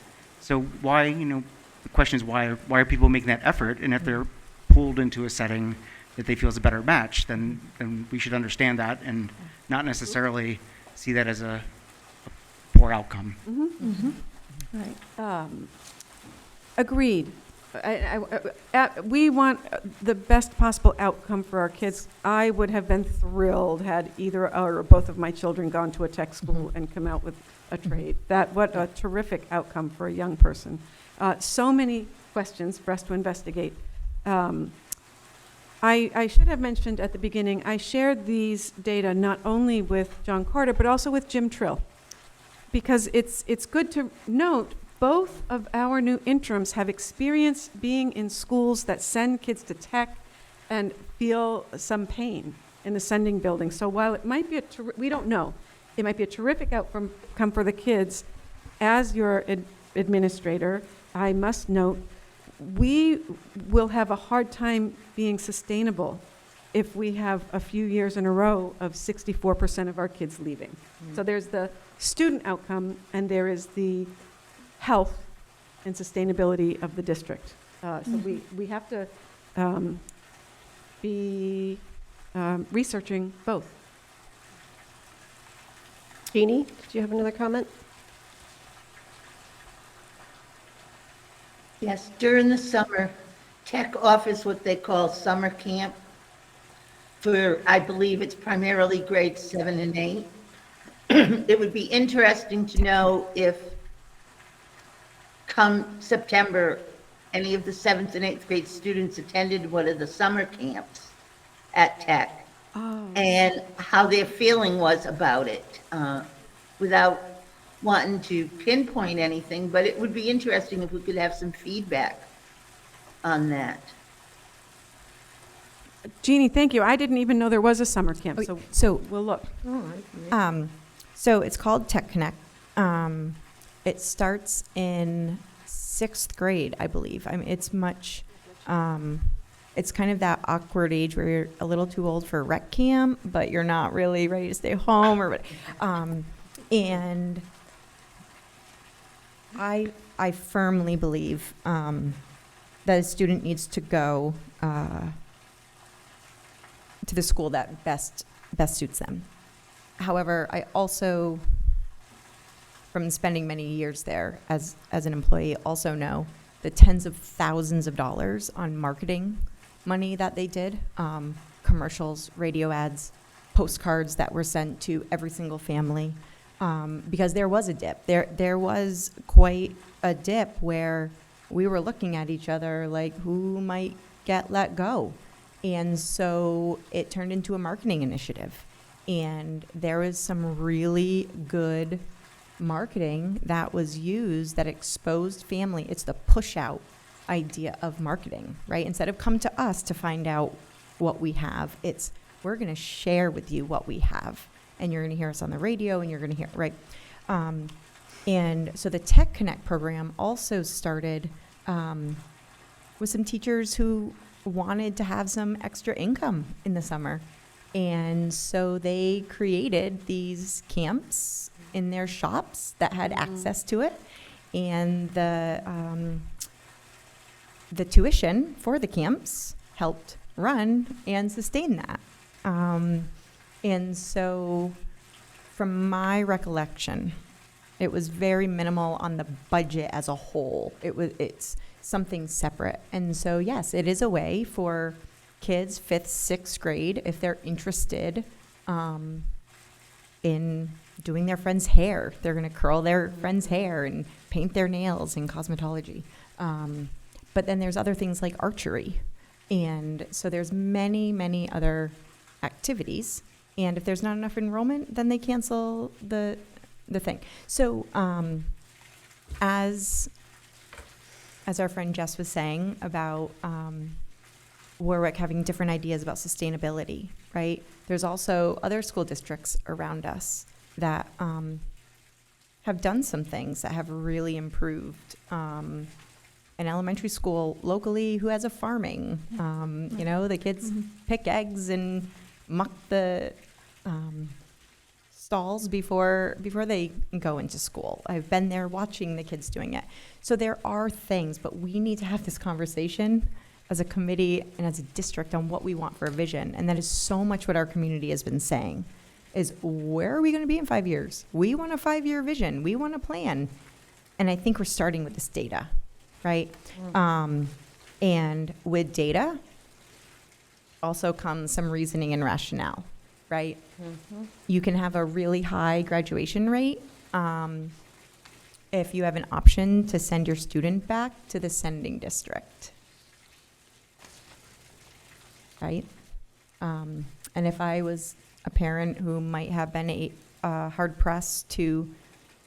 Speaker 5: So why, the question is why are people making that effort? And if they're pulled into a setting that they feel is a better match, then we should understand that and not necessarily see that as a poor outcome.
Speaker 3: Right. Agreed. We want the best possible outcome for our kids. I would have been thrilled had either or both of my children gone to a tech school and come out with a trade. What a terrific outcome for a young person. So many questions for us to investigate. I should have mentioned at the beginning, I shared these data not only with John Carter, but also with Jim Trill, because it's good to note both of our new interims have experience being in schools that send kids to tech and feel some pain in the sending building. So while it might be we don't know, it might be a terrific outcome for the kids. As your administrator, I must note, we will have a hard time being sustainable if we have a few years in a row of 64% of our kids leaving. So there's the student outcome, and there is the health and sustainability of the district. So we have to be researching both.
Speaker 1: Jeannie, did you have another comment?
Speaker 6: Yes, during the summer, tech offers what they call summer camp for, I believe it's primarily grades 7 and 8. It would be interesting to know if come September, any of the 7th and 8th grade students attended one of the summer camps at Tech, and how their feeling was about it, without wanting to pinpoint anything, but it would be interesting if we could have some feedback on that.
Speaker 3: Jeannie, thank you. I didn't even know there was a summer camp,
Speaker 2: Oh,
Speaker 3: so
Speaker 2: So
Speaker 3: we'll look.
Speaker 2: So it's called Tech Connect. It starts in 6th grade, I believe. I mean, it's much, it's kind of that awkward age where you're a little too old for rec camp, but you're not really ready to stay home or what. And I firmly believe that a student needs to go to the school that best suits them. However, I also, from spending many years there as an employee, also know the tens of thousands of dollars on marketing money that they did, commercials, radio ads, postcards that were sent to every single family, because there was a dip. There was quite a dip where we were looking at each other like, who might get let go? And so it turned into a marketing initiative. And there was some really good marketing that was used that exposed family. It's the push out idea of marketing, right? Instead of come to us to find out what we have, it's we're going to share with you what we have. And you're going to hear us on the radio and you're going to hear, right? And so the Tech Connect program also started with some teachers who wanted to have some extra income in the summer. And so they created these camps in their shops that had access to it. And the tuition for the camps helped run and sustain that. And so from my recollection, it was very minimal on the budget as a whole. It's something separate. And so, yes, it is a way for kids, 5th, 6th grade, if they're interested in doing their friend's hair. They're going to curl their friend's hair and paint their nails in cosmetology. But then there's other things like archery. And so there's many, many other activities. And if there's not enough enrollment, then they cancel the thing. So as our friend Jess was saying about Warwick having different ideas about sustainability, right? There's also other school districts around us that have done some things that have really improved. An elementary school locally who has a farming, the kids pick eggs and muck the stalls before they go into school. I've been there watching the kids doing it. So there are things, but we need to have this conversation as a committee and as a district on what we want for a vision. And that is so much what our community has been saying, is where are we going to be in 5 years? We want a 5-year vision. We want a plan. And I think we're starting with this data, right? And with data also comes some reasoning and rationale, right? You can have a really high graduation rate if you have an option to send your student back to the sending district, right? And if I was a parent who might have been hard pressed to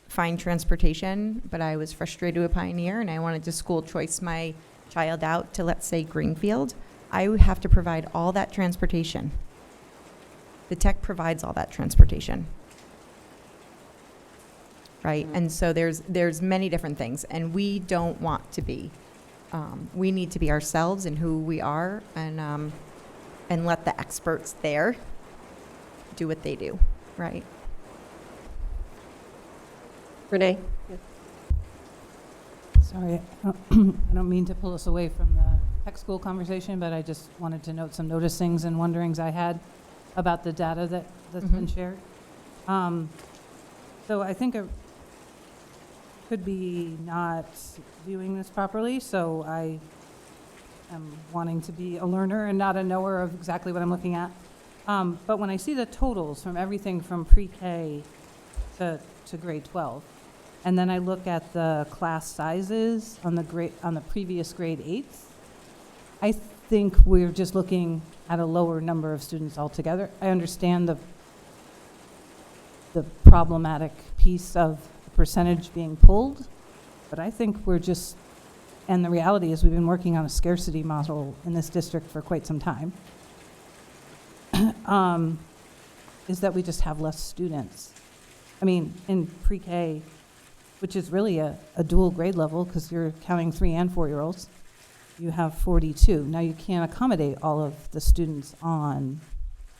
Speaker 2: find transportation, but I was frustrated with Pioneer and I wanted to school choice my child out to, let's say, Greenfield, I would have to provide all that transportation. The tech provides all that transportation, right? And so there's many different things, and we don't want to be. We need to be ourselves and who we are, and let the experts there do what they do, right?
Speaker 1: Renee?
Speaker 12: Sorry, I don't mean to pull us away from the tech school conversation, but I just wanted to note some noticings and wonderings I had about the data that's been shared. So I think I could be not viewing this properly, so I am wanting to be a learner and not a knower of exactly what I'm looking at. But when I see the totals from everything from pre-K to grade 12, and then I look at the class sizes on the previous grade 8s, I think we're just looking at a lower number of students altogether. I understand the problematic piece of the percentage being pulled, but I think we're just, and the reality is we've been working on a scarcity model in this district for quite some time. is that we just have less students. I mean, in pre-K, which is really a dual grade level because you're counting 3 and 4-year-olds, you have 42. Now, you can't accommodate all of the students on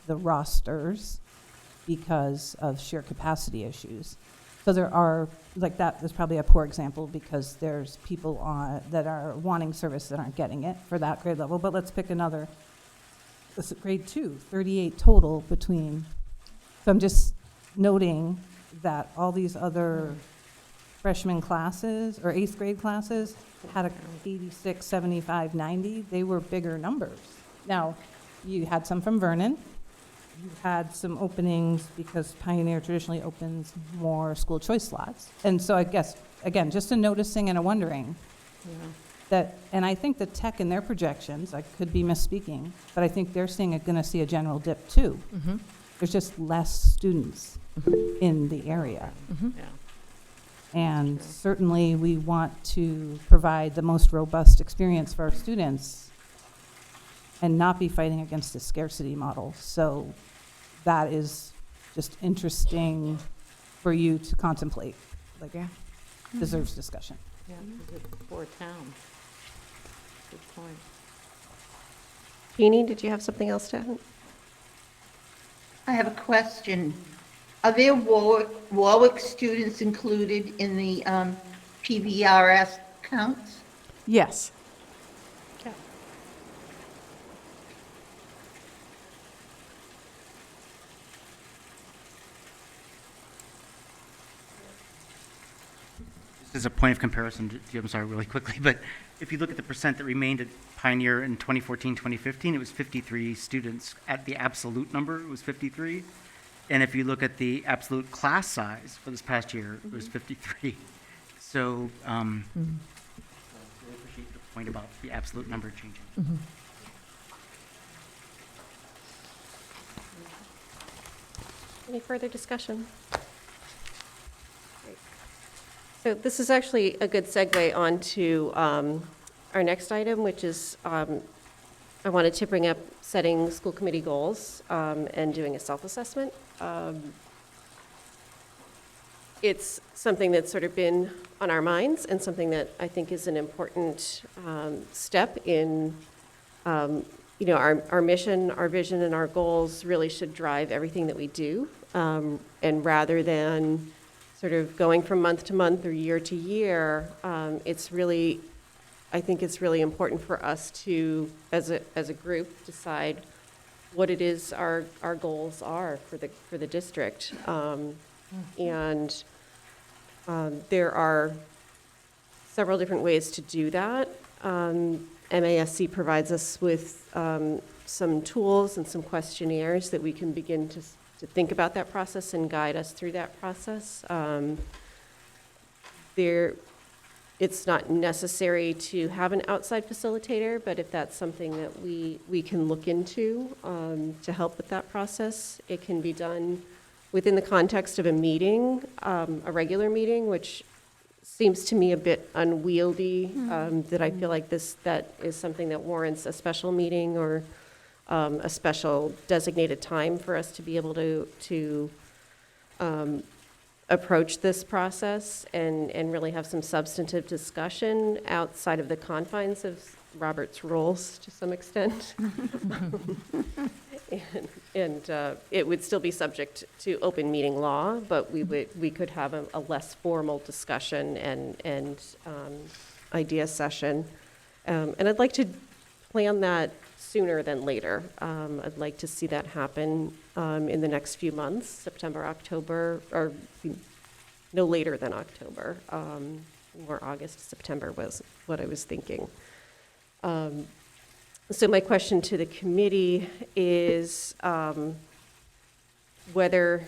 Speaker 12: the rosters because of sheer capacity issues. So there are, like that is probably a poor example because there's people on, that are wanting service that aren't getting it for that grade level. But let's pick another, this is grade 2, 38 total between. So I'm just noting that all these other freshman classes or 8th grade classes had a 86, 75, 90. They were bigger numbers. Now, you had some from Vernon. You had some openings because Pioneer traditionally opens more school choice slots. And so I guess, again, just a noticing and a wondering that, and I think the tech in their projections, I could be misspeaking, but I think they're seeing going to see a general dip too. There's just less students in the area. And certainly we want to provide the most robust experience for our students and not be fighting against a scarcity model. So that is just interesting for you to contemplate. Like, deserves discussion.
Speaker 9: Yeah, it's a poor town. Good point.
Speaker 1: Jeannie, did you have something else to add?
Speaker 6: I have a question. Are there Warwick students included in the PVRS counts?
Speaker 3: Yes.
Speaker 5: Just as a point of comparison, I'm sorry, really quickly, but if you look at the percent that remained at Pioneer in 2014, 2015, it was 53 students. At the absolute number, it was 53. And if you look at the absolute class size for this past year, it was 53. So I really appreciate your point about the absolute number changing.
Speaker 1: Any further discussion? Great. So this is actually a good segue on to our next item, which is I wanted to bring up setting school committee goals and doing a self-assessment. It's something that's sort of been on our minds and something that I think is an important step in, our mission, our vision, and our goals really should drive everything that we do. And rather than sort of going from month to month or year to year, I think it's really important for us to, as a group, decide what it is our goals are for the district. And there are several different ways to do that. MASC provides us with some tools and some questionnaires that we can begin to think about that process and guide us through that process. It's not necessary to have an outside facilitator, but if that's something that we can look into to help with that process, it can be done within the context of a meeting, a regular meeting, which seems to me a bit unwieldy, that I feel like that is something that warrants a special meeting or a special designated time for us to be able to approach this process and really have some substantive discussion outside of the confines of Robert's rules to some extent. And it would still be subject to open meeting law, but we could have a less formal discussion and idea session. And I'd like to plan that sooner than later. I'd like to see that happen in the next few months, September, October, or no later than October, or August, September was what I was thinking. So my question to the committee is whether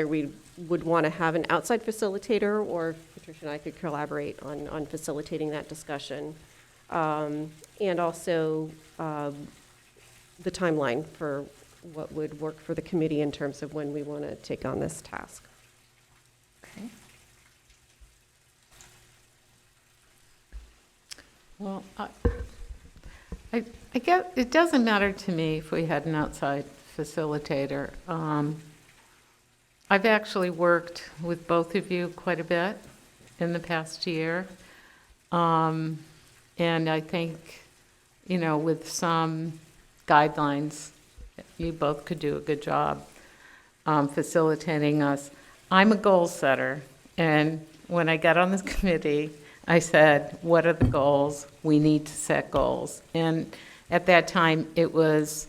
Speaker 1: we would want to have an outside facilitator, or if Patricia and I could collaborate on facilitating that discussion. And also the timeline for what would work for the committee in terms of when we want to take on this task.
Speaker 2: Okay.
Speaker 9: Well, I guess it doesn't matter to me if we had an outside facilitator. I've actually worked with both of you quite a bit in the past year. And I think, with some guidelines, you both could do a good job facilitating us. I'm a goal setter, and when I got on this committee, I said, what are the goals? We need to set goals. And at that time, it was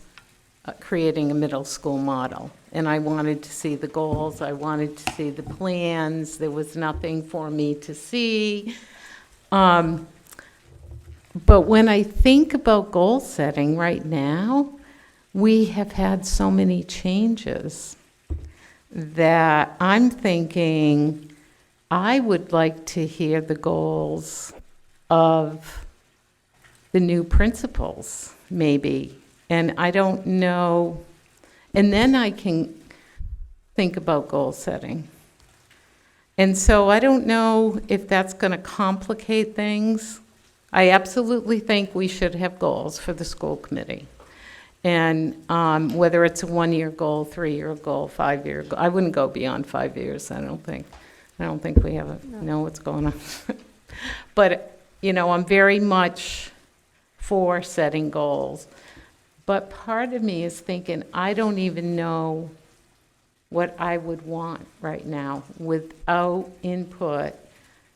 Speaker 9: creating a middle school model. And I wanted to see the goals. I wanted to see the plans. There was nothing for me to see. But when I think about goal setting right now, we have had so many changes that I'm thinking I would like to hear the goals of the new principals, maybe. And I don't know, and then I can think about goal setting. And so I don't know if that's going to complicate things. I absolutely think we should have goals for the school committee. And whether it's a 1-year goal, 3-year goal, 5-year goal, I wouldn't go beyond 5 years, I don't think we know what's going on. But, I'm very much for setting goals. But part of me is thinking, I don't even know what I would want right now without input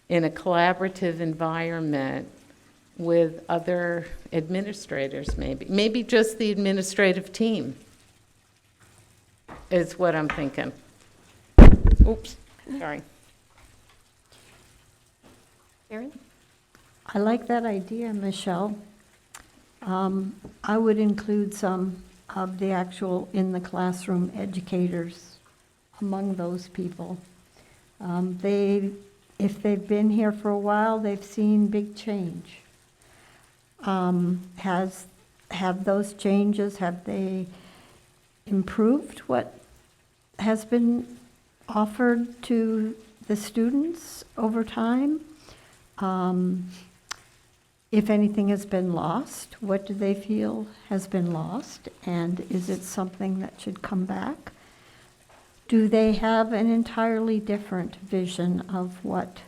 Speaker 9: in a collaborative environment with other administrators, maybe just the administrative team is what I'm thinking. Oops, sorry.
Speaker 1: Erin?
Speaker 4: I like that idea, Michelle. I would include some of the actual in the classroom educators among those people. If they've been here for a while, they've seen big change. Have those changes, have they improved what has been offered to the students over time? If anything has been lost, what do they feel has been lost? And is it something that should come back? Do they have an entirely different vision of what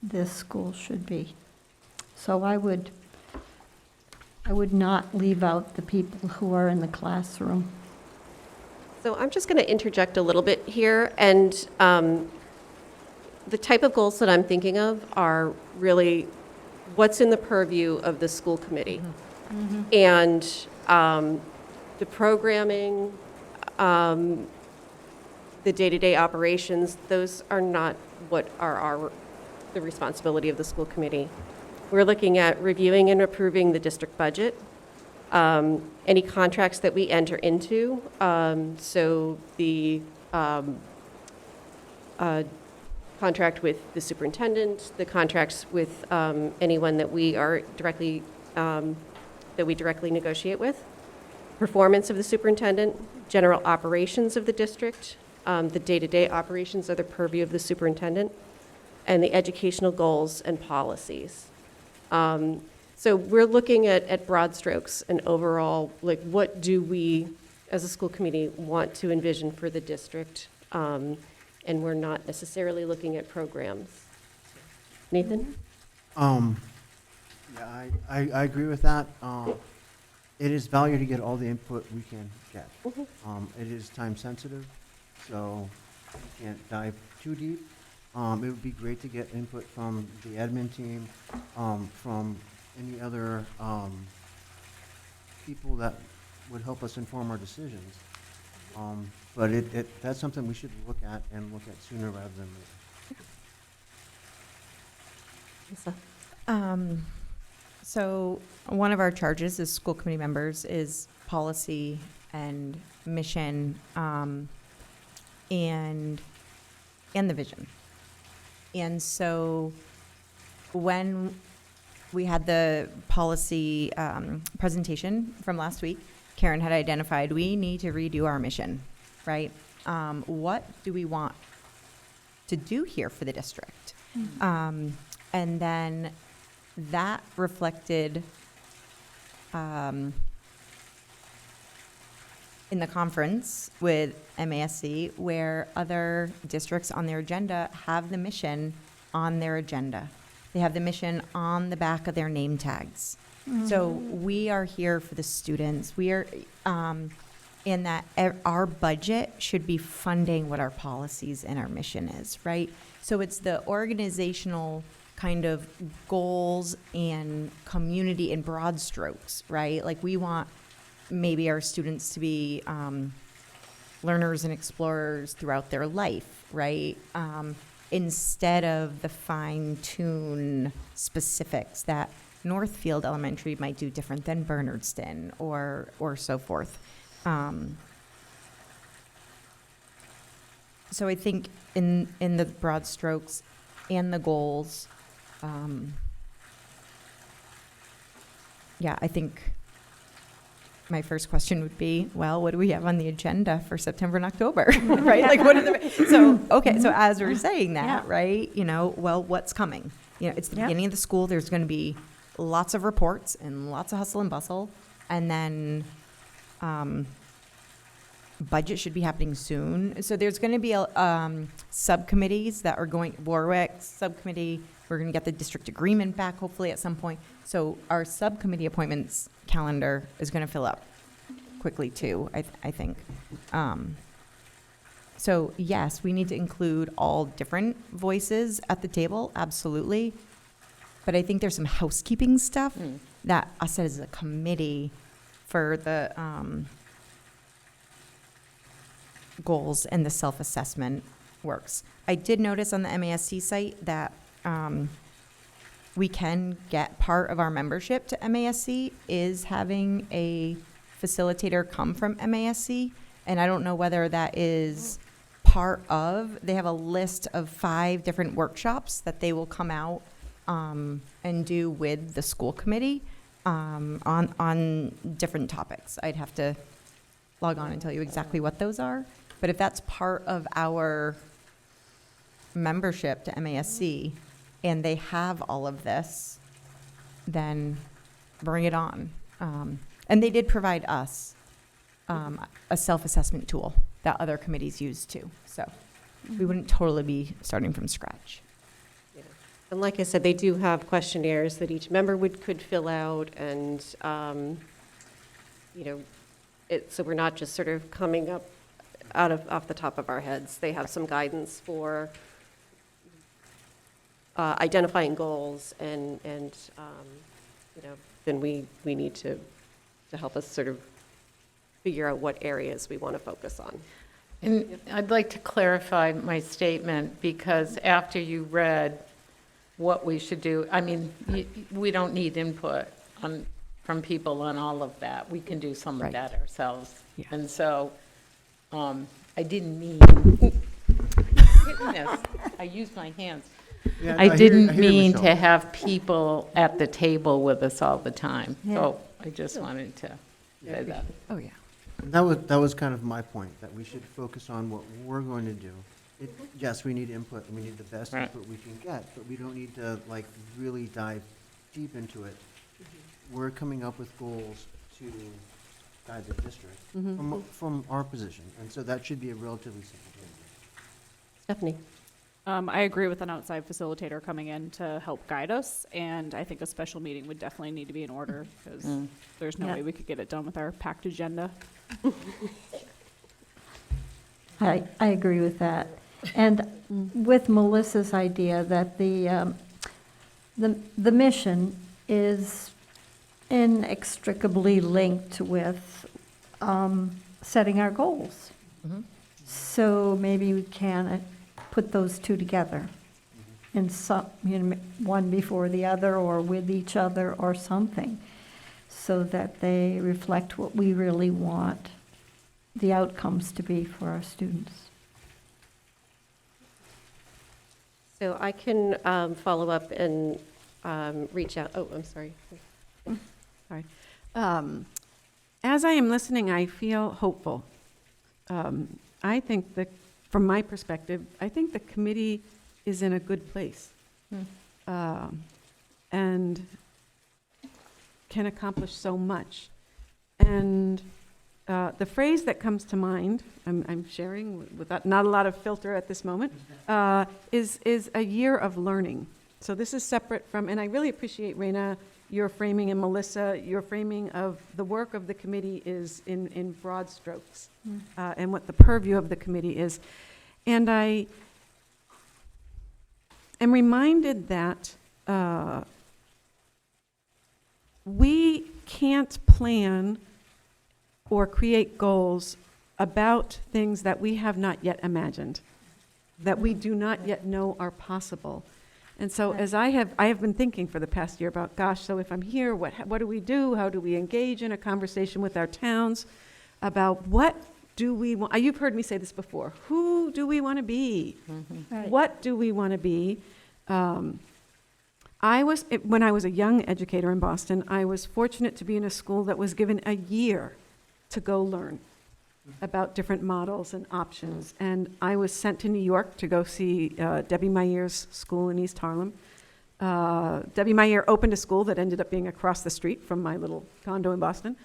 Speaker 4: this school should be? So I would not leave out the people who are in the classroom.
Speaker 1: So I'm just going to interject a little bit here, and the type of goals that I'm thinking of are really what's in the purview of the school committee. And the programming, the day-to-day operations, those are not what are the responsibility of the school committee. We're looking at reviewing and approving the district budget, any contracts that we enter into, so the contract with the superintendent, the contracts with anyone that we are directly negotiate with, performance of the superintendent, general operations of the district, the day-to-day operations are the purview of the superintendent, and the educational goals and policies. So we're looking at broad strokes and overall, like, what do we, as a school committee, want to envision for the district? And we're not necessarily looking at programs. Nathan?
Speaker 11: Yeah, I agree with that. It is valuable to get all the input we can get. It is time sensitive, so we can't dive too deep. It would be great to get input from the admin team, from any other people that would help us inform our decisions. But that's something we should look at and look at sooner rather than later.
Speaker 1: Lisa?
Speaker 2: So one of our charges as school committee members is policy and mission, and the vision. And so when we had the policy presentation from last week, Karen had identified we need to redo our mission, right? What do we want to do here for the district? And then that reflected in the conference with MASC where other districts on their agenda have the mission on their agenda. They have the mission on the back of their name tags. So we are here for the students. We are, in that our budget should be funding what our policies and our mission is, right? So it's the organizational kind of goals and community in broad strokes, right? Like we want maybe our students to be learners and explorers throughout their life, right? Instead of the fine-tune specifics that Northfield Elementary might do different than Bernardston or so forth. So I think in the broad strokes and the goals, I think my first question would be, well, what do we have on the agenda for September and October, right? Like, what are the, so as we're saying that, right, well, what's coming? It's the beginning of the school. There's going to be lots of reports and lots of hustle and bustle. And then budget should be happening soon. So there's going to be subcommittees that are going, Warwick subcommittee, we're going to get the district agreement back hopefully at some point. So our subcommittee appointments calendar is going to fill up quickly too, I think. So yes, we need to include all different voices at the table, absolutely. But I think there's some housekeeping stuff that us as a committee for the goals and the self-assessment works. I did notice on the MASC site that we can get part of our membership to MASC is having a facilitator come from MASC, and I don't know whether that is part of, they have a list of 5 different workshops that they will come out and do with the school committee on different topics. I'd have to log on and tell you exactly what those are, but if that's part of our membership to MASC, and they have all of this, then bring it on. And they did provide us a self-assessment tool that other committees use too. So we wouldn't totally be starting from scratch.
Speaker 1: Yeah. And like I said, they do have questionnaires that each member could fill out, and so we're not just sort of coming up off the top of our heads. They have some guidance for identifying goals, and then we need to help us sort of figure out what areas we want to focus on.
Speaker 9: And I'd like to clarify my statement, because after you read what we should do, I mean, we don't need input from people on all of that. We can do some of that ourselves.
Speaker 3: Yeah.
Speaker 9: And so I didn't mean, I used my hands.
Speaker 11: Yeah,
Speaker 9: I didn't
Speaker 11: hear
Speaker 9: mean
Speaker 11: Michelle.
Speaker 9: to have people at the table with us all the time.
Speaker 4: Yeah.
Speaker 9: So I just wanted to say that.
Speaker 3: Oh, yeah.
Speaker 11: That was kind of my point, that we should focus on what we're going to do. Yes, we need input, and we need the best
Speaker 9: Right.
Speaker 11: input we can get, but we don't need to really dive deep into it. We're coming up with goals to guide the district from our position, and so that should be a relatively simple thing.
Speaker 1: Stephanie?
Speaker 13: I agree with an outside facilitator coming in to help guide us, and I think a special meeting would definitely need to be in order, because there's no
Speaker 4: Yeah.
Speaker 13: way we could get it done with our packed agenda.
Speaker 4: I agree with that. And with Melissa's idea that the mission is inextricably linked with setting our goals. So maybe we can put those two together in some, one before the other or with each other or something, so that they reflect what we really want the outcomes to be for our students.
Speaker 1: So I can follow up and reach out. Oh, I'm sorry.
Speaker 3: Sorry. As I am listening, I feel hopeful. I think that, from my perspective, I think the committee is in a good place. And can accomplish so much. And the phrase that comes to mind, I'm sharing without not a lot of filter at this moment, is a year of learning. So this is separate from, and I really appreciate, Raina, your framing, and Melissa, your framing of the work of the committee is in broad strokes, and what the purview of the committee is. And I am reminded that we can't plan or create goals about things that we have not yet imagined, that we do not yet know are possible. And so as I have been thinking for the past year about, gosh, so if I'm here, what do we do? How do we engage in a conversation with our towns about what do we want? You've heard me say this before. Who do we want to be?
Speaker 4: Right.
Speaker 3: What do we want to be? When I was a young educator in Boston, I was fortunate to be in a school that was given a year to go learn about different models and options. And I was sent to New York to go see Debbie Meyer's school in East Harlem. Debbie Meyer opened a school that ended up being across the street from my little condo in Boston.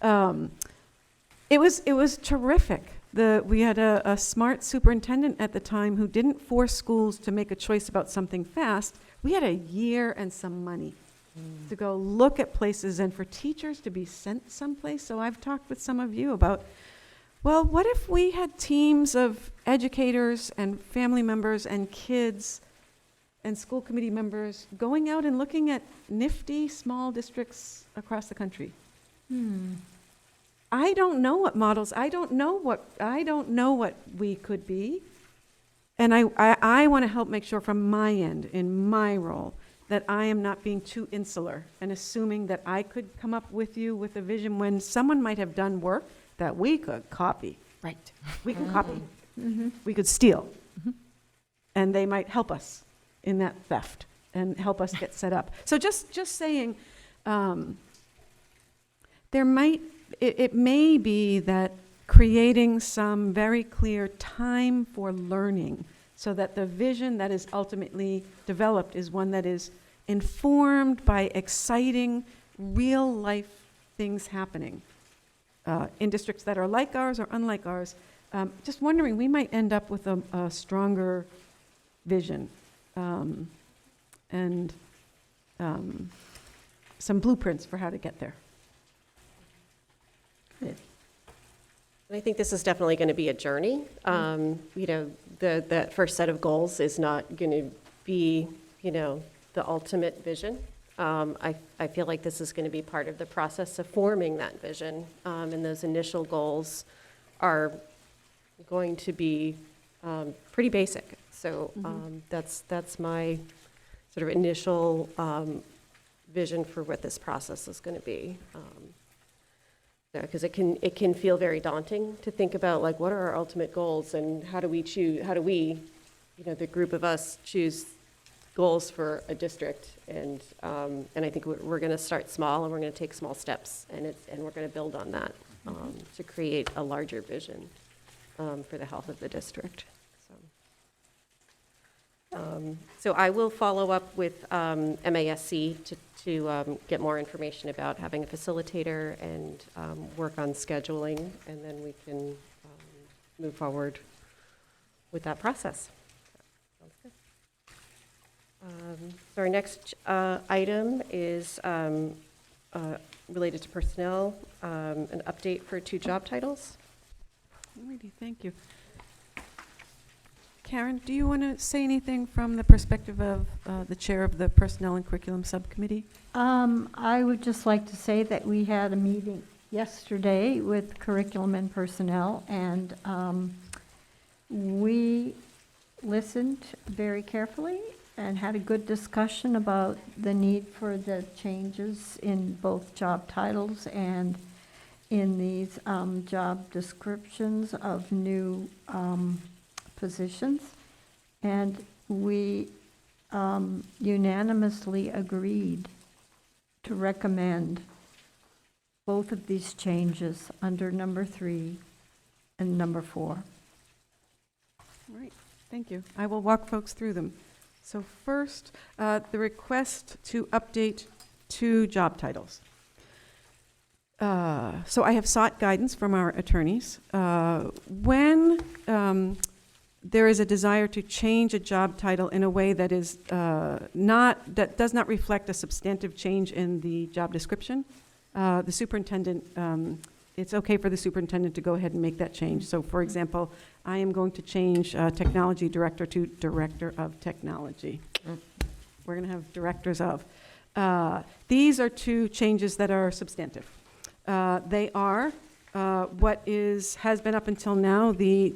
Speaker 3: It was terrific. We had a smart superintendent at the time who didn't force schools to make a choice about something fast. We had a year and some money to go look at places and for teachers to be sent someplace. So I've talked with some of you about, well, what if we had teams of educators and family members and kids and school committee members going out and looking at nifty small districts across the country? I don't know what models, I don't know what we could be. And I want to help make sure from my end, in my role, that I am not being too insular and assuming that I could come up with you with a vision when someone might have done work that we could copy.
Speaker 2: Right.
Speaker 3: We can copy. We could steal. And they might help us in that theft and help us get set up. So just saying, it may be that creating some very clear time for learning so that the vision that is ultimately developed is one that is informed by exciting, real-life things happening in districts that are like ours or unlike ours. Just wondering, we might end up with a stronger vision and some blueprints for how to get there.
Speaker 1: And I think this is definitely going to be a journey. That first set of goals is not going to be, the ultimate vision. I feel like this is going to be part of the process of forming that vision. And those initial goals are going to be pretty basic. So that's my sort of initial vision for what this process is going to be. Because it can feel very daunting to think about, like, what are our ultimate goals and how do we, the group of us, choose goals for a district. And I think we're going to start small and we're going to take small steps and we're going to build on that to create a larger vision for the health of the district. So I will follow up with MASC to get more information about having a facilitator and work on scheduling, and then we can move forward with that process. Sounds good. So our next item is related to personnel, an update for 2 job titles.
Speaker 3: Alrighty, thank you. Karen, do you want to say anything from the perspective of the chair of the Personnel and Curriculum Subcommittee?
Speaker 4: I would just like to say that we had a meeting yesterday with curriculum and personnel, and we listened very carefully and had a good discussion about the need for the changes in both job titles and in these job descriptions of new positions, and we unanimously agreed to recommend both of these changes under number 3 and number 4.
Speaker 3: All right, thank you. I will walk folks through them. So first, the request to update 2 job titles. So I have sought guidance from our attorneys. When there is a desire to change a job title in a way that is that does not reflect a substantive change in the job description, the superintendent, it's okay for the superintendent to go ahead and make that change. So for example, I am going to change technology director to director of technology. We're going to have directors of. These are two changes that are substantive. They are what has been up until now the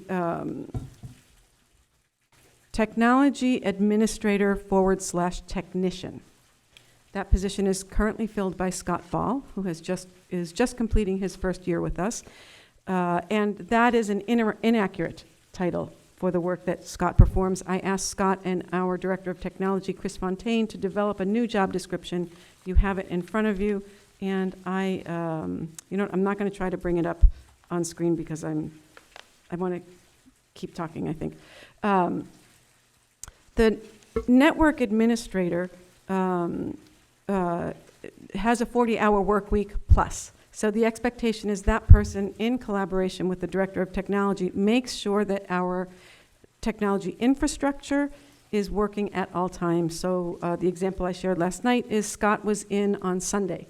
Speaker 3: technology administrator / technician. That position is currently filled by Scott Ball, who is just completing his first year with us. And that is an inaccurate title for the work that Scott performs. I asked Scott and our Director of Technology, Chris Fontaine, to develop a new job description. You have it in front of you, and I'm not going to try to bring it up on screen because I want to keep talking, I think. The network administrator has a 40-hour work week plus. So the expectation is that person, in collaboration with the Director of Technology, makes sure that our technology infrastructure is working at all times. So the example I shared last night is Scott was in on Sunday.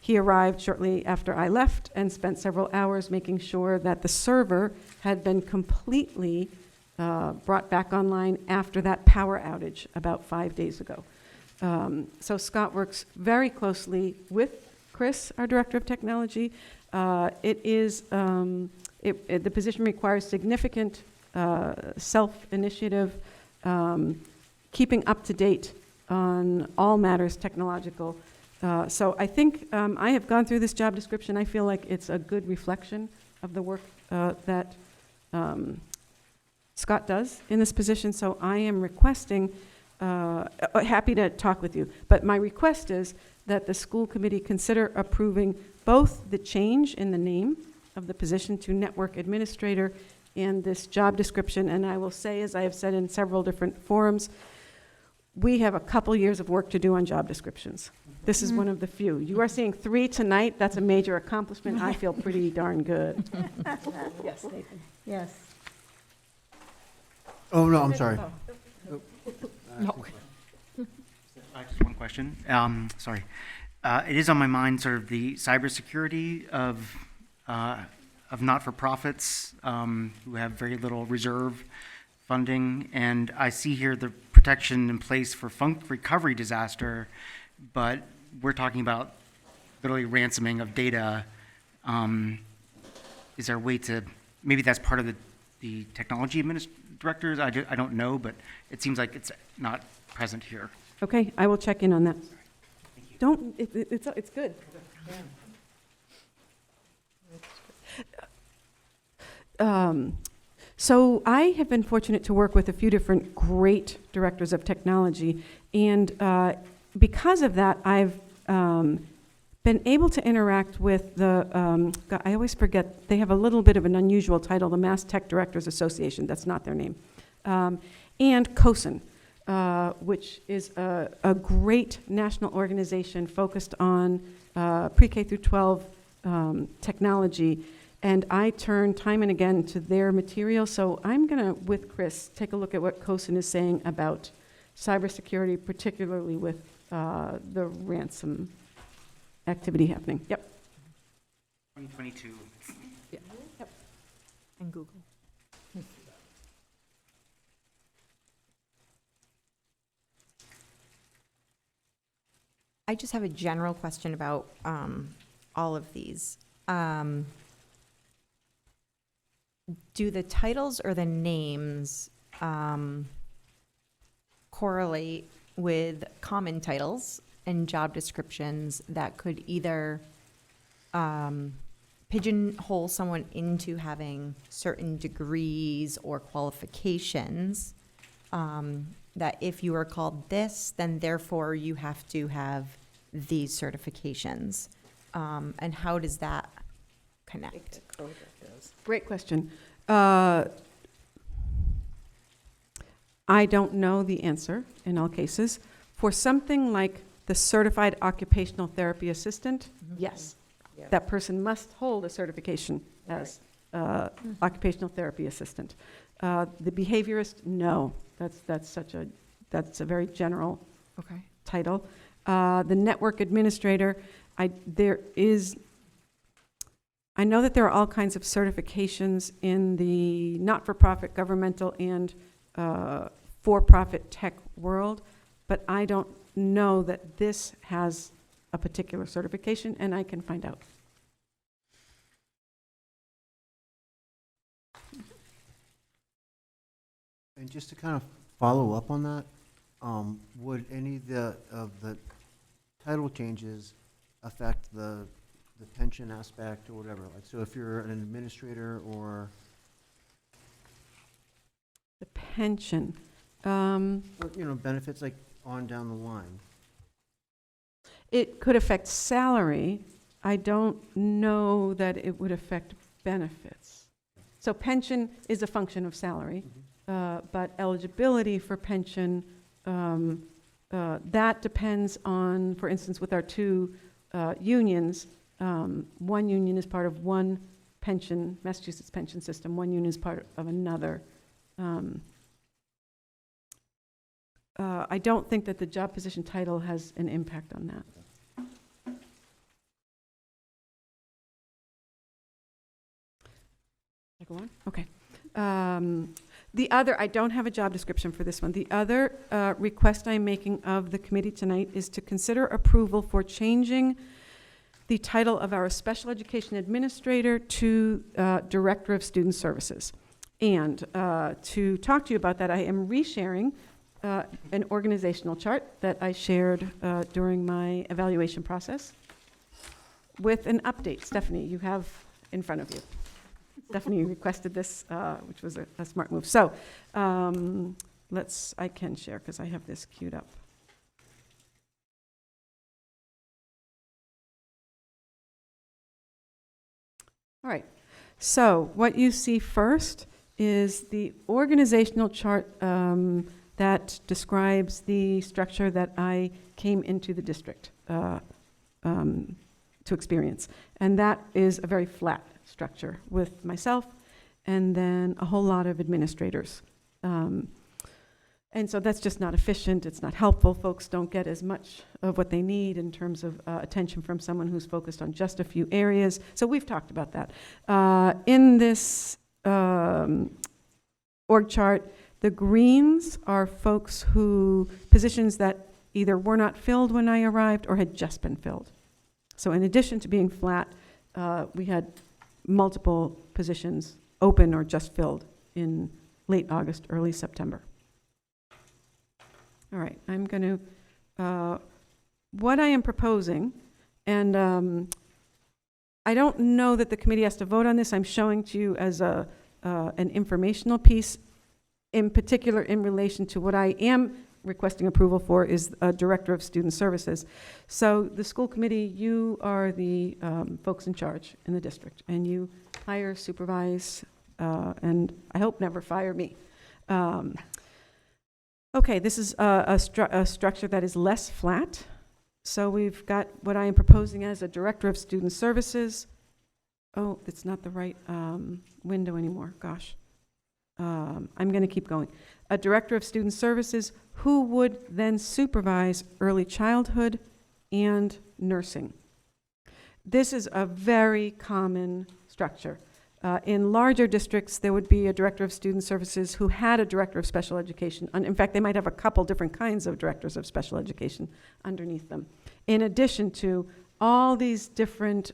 Speaker 3: He arrived shortly after I left and spent several hours making sure that the server had been completely brought back online after that power outage about 5 days ago. So Scott works very closely with Chris, our Director of Technology. The position requires significant self-initiative, keeping up to date on all matters technological. So I think I have gone through this job description. I feel like it's a good reflection of the work that Scott does in this position. So I am requesting, happy to talk with you, but my request is that the school committee consider approving both the change in the name of the position to network administrator and this job description. And I will say, as I have said in several different forums, we have a couple years of work to do on job descriptions. This is one of the few. You are seeing 3 tonight. That's a major accomplishment. I feel pretty darn good. Yes, Nathan.
Speaker 4: Yes.
Speaker 11: Oh, no, I'm sorry.
Speaker 5: Just one question. Sorry. It is on my mind, sort of the cybersecurity of not-for-profits who have very little reserve funding, and I see here the protection in place for recovery disaster, but we're talking about literally ransoming of data. Is there a way to, maybe that's part of the technology directors? I don't know, but it seems like it's not present here.
Speaker 3: Okay, I will check in on that. Don't, it's good. So I have been fortunate to work with a few different great directors of technology, and because of that, I've been able to interact with the, I always forget, they have a little bit of an unusual title, the Mass Tech Directors Association, that's not their name, and COSIN, which is a great national organization focused on pre-K through 12 technology. And I turn time and again to their material. So I'm going to, with Chris, take a look at what COSIN is saying about cybersecurity, particularly with the ransom activity happening. Yep.
Speaker 5: 2022.
Speaker 3: Yeah. Yep.
Speaker 2: And Google. I just have a general question about all of these. Do the titles or the names correlate with common titles and job descriptions that could either pigeonhole someone into having certain degrees or qualifications, that if you are called this, then therefore you have to have these certifications? And how does that connect?
Speaker 3: Great question. I don't know the answer in all cases. For something like the Certified Occupational Therapy Assistant, yes, That person must hold a certification as occupational therapy assistant. The behaviorist, no, that's a very general
Speaker 2: Okay.
Speaker 3: title. The network administrator, I know that there are all kinds of certifications in the not-for-profit, governmental, and for-profit tech world, but I don't know that this has a particular certification, and I can find out.
Speaker 11: And just to kind of follow up on that, would any of the title changes affect the pension aspect or whatever? Like, so if you're an administrator or,
Speaker 3: The pension.
Speaker 11: or, benefits like on down the line.
Speaker 3: It could affect salary. I don't know that it would affect benefits. So pension is a function of salary, but eligibility for pension, that depends on, for instance, with our two unions, one union is part of one pension, Massachusetts pension system, one union is part of another. I don't think that the job position title has an impact on that. I go on? Okay. The other, I don't have a job description for this one. The other request I'm making of the committee tonight is to consider approval for changing the title of our special education administrator to Director of Student Services. And to talk to you about that, I am resharing an organizational chart that I shared during my evaluation process with an update. Stephanie, you have in front of you. Stephanie requested this, which was a smart move. So I can share because I have this queued up. All right. So what you see first is the organizational chart that describes the structure that I came into the district to experience. And that is a very flat structure with myself and then a whole lot of administrators. And so that's just not efficient. It's not helpful. Folks don't get as much of what they need in terms of attention from someone who's focused on just a few areas. So we've talked about that. In this org chart, the greens are folks positions that either were not filled when I arrived or had just been filled. So in addition to being flat, we had multiple positions open or just filled in late August, early September. All right, I'm going to, what I am proposing, and I don't know that the committee has to vote on this. I'm showing to you as an informational piece, in particular in relation to what I am requesting approval for is a Director of Student Services. So the school committee, you are the folks in charge in the district, and you hire, supervise, and I hope never fire me. Okay, this is a structure that is less flat. So we've got what I am proposing as a Director of Student Services. Oh, it's not the right window anymore, gosh. I'm going to keep going. A Director of Student Services who would then supervise early childhood and nursing. This is a very common structure. In larger districts, there would be a Director of Student Services who had a Director of Special Education. In fact, they might have a couple different kinds of Directors of Special Education underneath them. In addition to all these different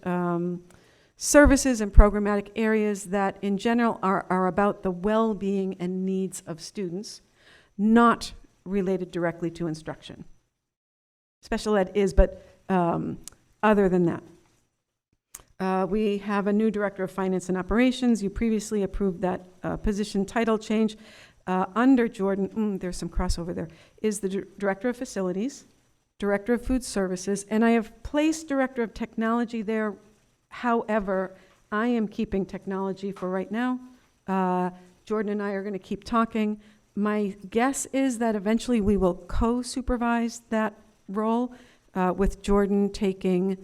Speaker 3: services and programmatic areas that in general are about the well-being and needs of students, not related directly to instruction. Special ed is, but other than that. We have a new Director of Finance and Operations. You previously approved that position title change. Under Jordan, there's some crossover there, is the Director of Facilities, Director of Food Services, and I have placed Director of Technology there. However, I am keeping technology for right now. Jordan and I are going to keep talking. My guess is that eventually we will co-supervise that role with Jordan taking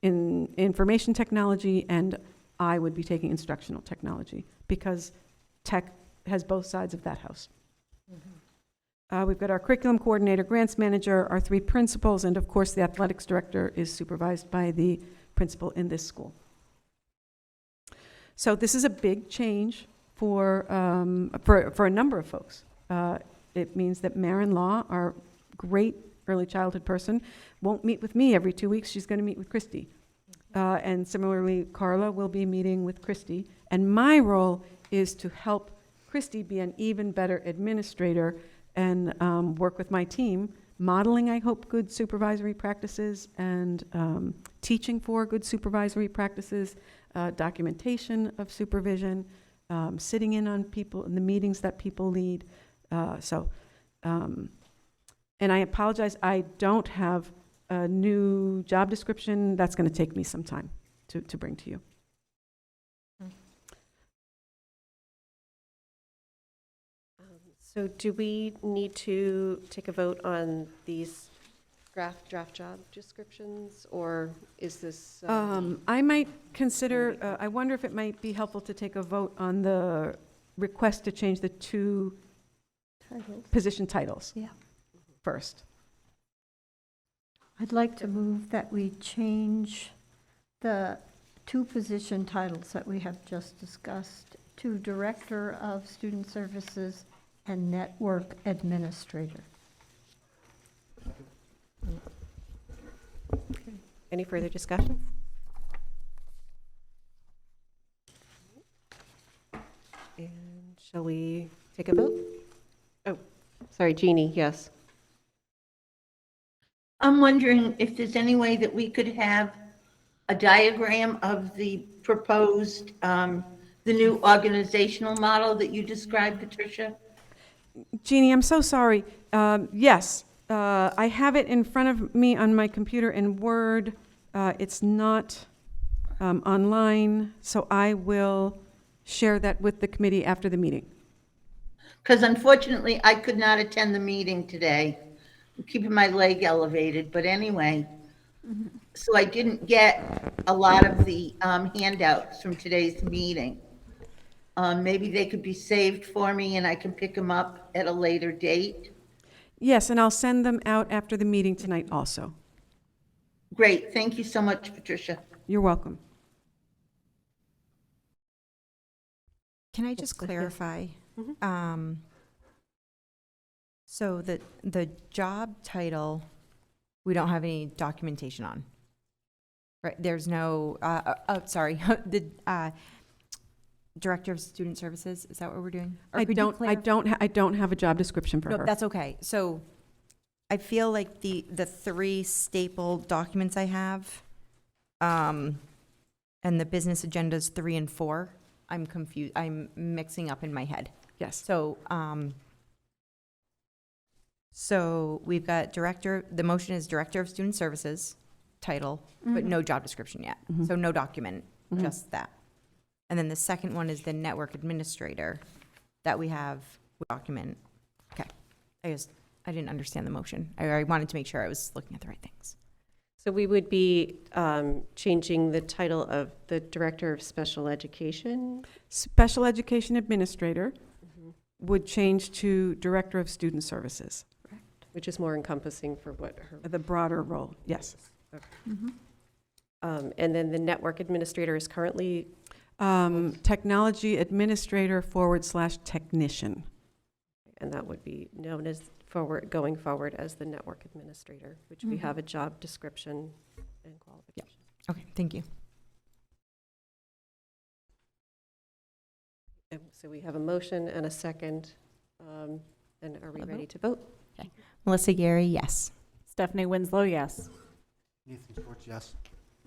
Speaker 3: in information technology, and I would be taking instructional technology, because tech has both sides of that house. We've got our curriculum coordinator, grants manager, our 3 principals, and of course, the athletics director is supervised by the principal in this school. So this is a big change for a number of folks. It means that Maren Law, our great early childhood person, won't meet with me every 2 weeks. She's going to meet with Christy. And similarly, Carla will be meeting with Christy. And my role is to help Christy be an even better administrator and work with my team, modeling, I hope, good supervisory practices and teaching for good supervisory practices, documentation of supervision, sitting in on people in the meetings that people lead. And I apologize, I don't have a new job description. That's going to take me some time to bring to you.
Speaker 1: So do we need to take a vote on these draft job descriptions, or is this?
Speaker 3: I might consider, I wonder if it might be helpful to take a vote on the request to change the 2 position titles.
Speaker 4: Yeah.
Speaker 3: First.
Speaker 4: I'd like to move that we change the 2 position titles that we have just discussed to Director of Student Services and Network Administrator.
Speaker 1: Any further discussion? And shall we take a vote? Oh, sorry, Jeannie, yes.
Speaker 6: I'm wondering if there's any way that we could have a diagram of the proposed, the new organizational model that you described, Patricia?
Speaker 3: Jeannie, I'm so sorry. Yes, I have it in front of me on my computer in Word. It's not online, so I will share that with the committee after the meeting.
Speaker 6: Because unfortunately, I could not attend the meeting today. I'm keeping my leg elevated, but anyway. So I didn't get a lot of the handouts from today's meeting. Maybe they could be saved for me and I can pick them up at a later date.
Speaker 3: Yes, and I'll send them out after the meeting tonight also.
Speaker 6: Great, thank you so much, Patricia.
Speaker 3: You're welcome.
Speaker 2: Can I just clarify? So the job title, we don't have any documentation on, right? There's no, the Director of Student Services, is that what we're doing? Or
Speaker 3: I
Speaker 2: could you
Speaker 3: don't have a job description for
Speaker 2: No,
Speaker 3: her.
Speaker 2: that's okay. So I feel like the 3 staple documents I have, and the business agendas 3 and 4, I'm confused. I'm mixing up in my head.
Speaker 3: Yes.
Speaker 2: So we've got the motion is Director of Student Services title, but no job description yet. So no document, just that. And then the second one is the network administrator that we have with document. Okay. I didn't understand the motion. I wanted to make sure I was looking at the right things.
Speaker 1: So we would be changing the title of the Director of Special Education.
Speaker 3: Special Education Administrator would change to Director of Student Services.
Speaker 1: Which is more encompassing for what her.
Speaker 3: The broader role, yes.
Speaker 1: Okay. And then the network administrator is currently.
Speaker 3: Technology Administrator / Technician.
Speaker 1: And that would be known as going forward as the network administrator, which we have a job description and qualification.
Speaker 2: Okay, thank you.
Speaker 1: And so we have a motion and a second. And are we ready to vote?
Speaker 2: Okay. Melissa Gary, yes.
Speaker 13: Stephanie Winslow, yes.
Speaker 11: Nathan Schwartz, yes.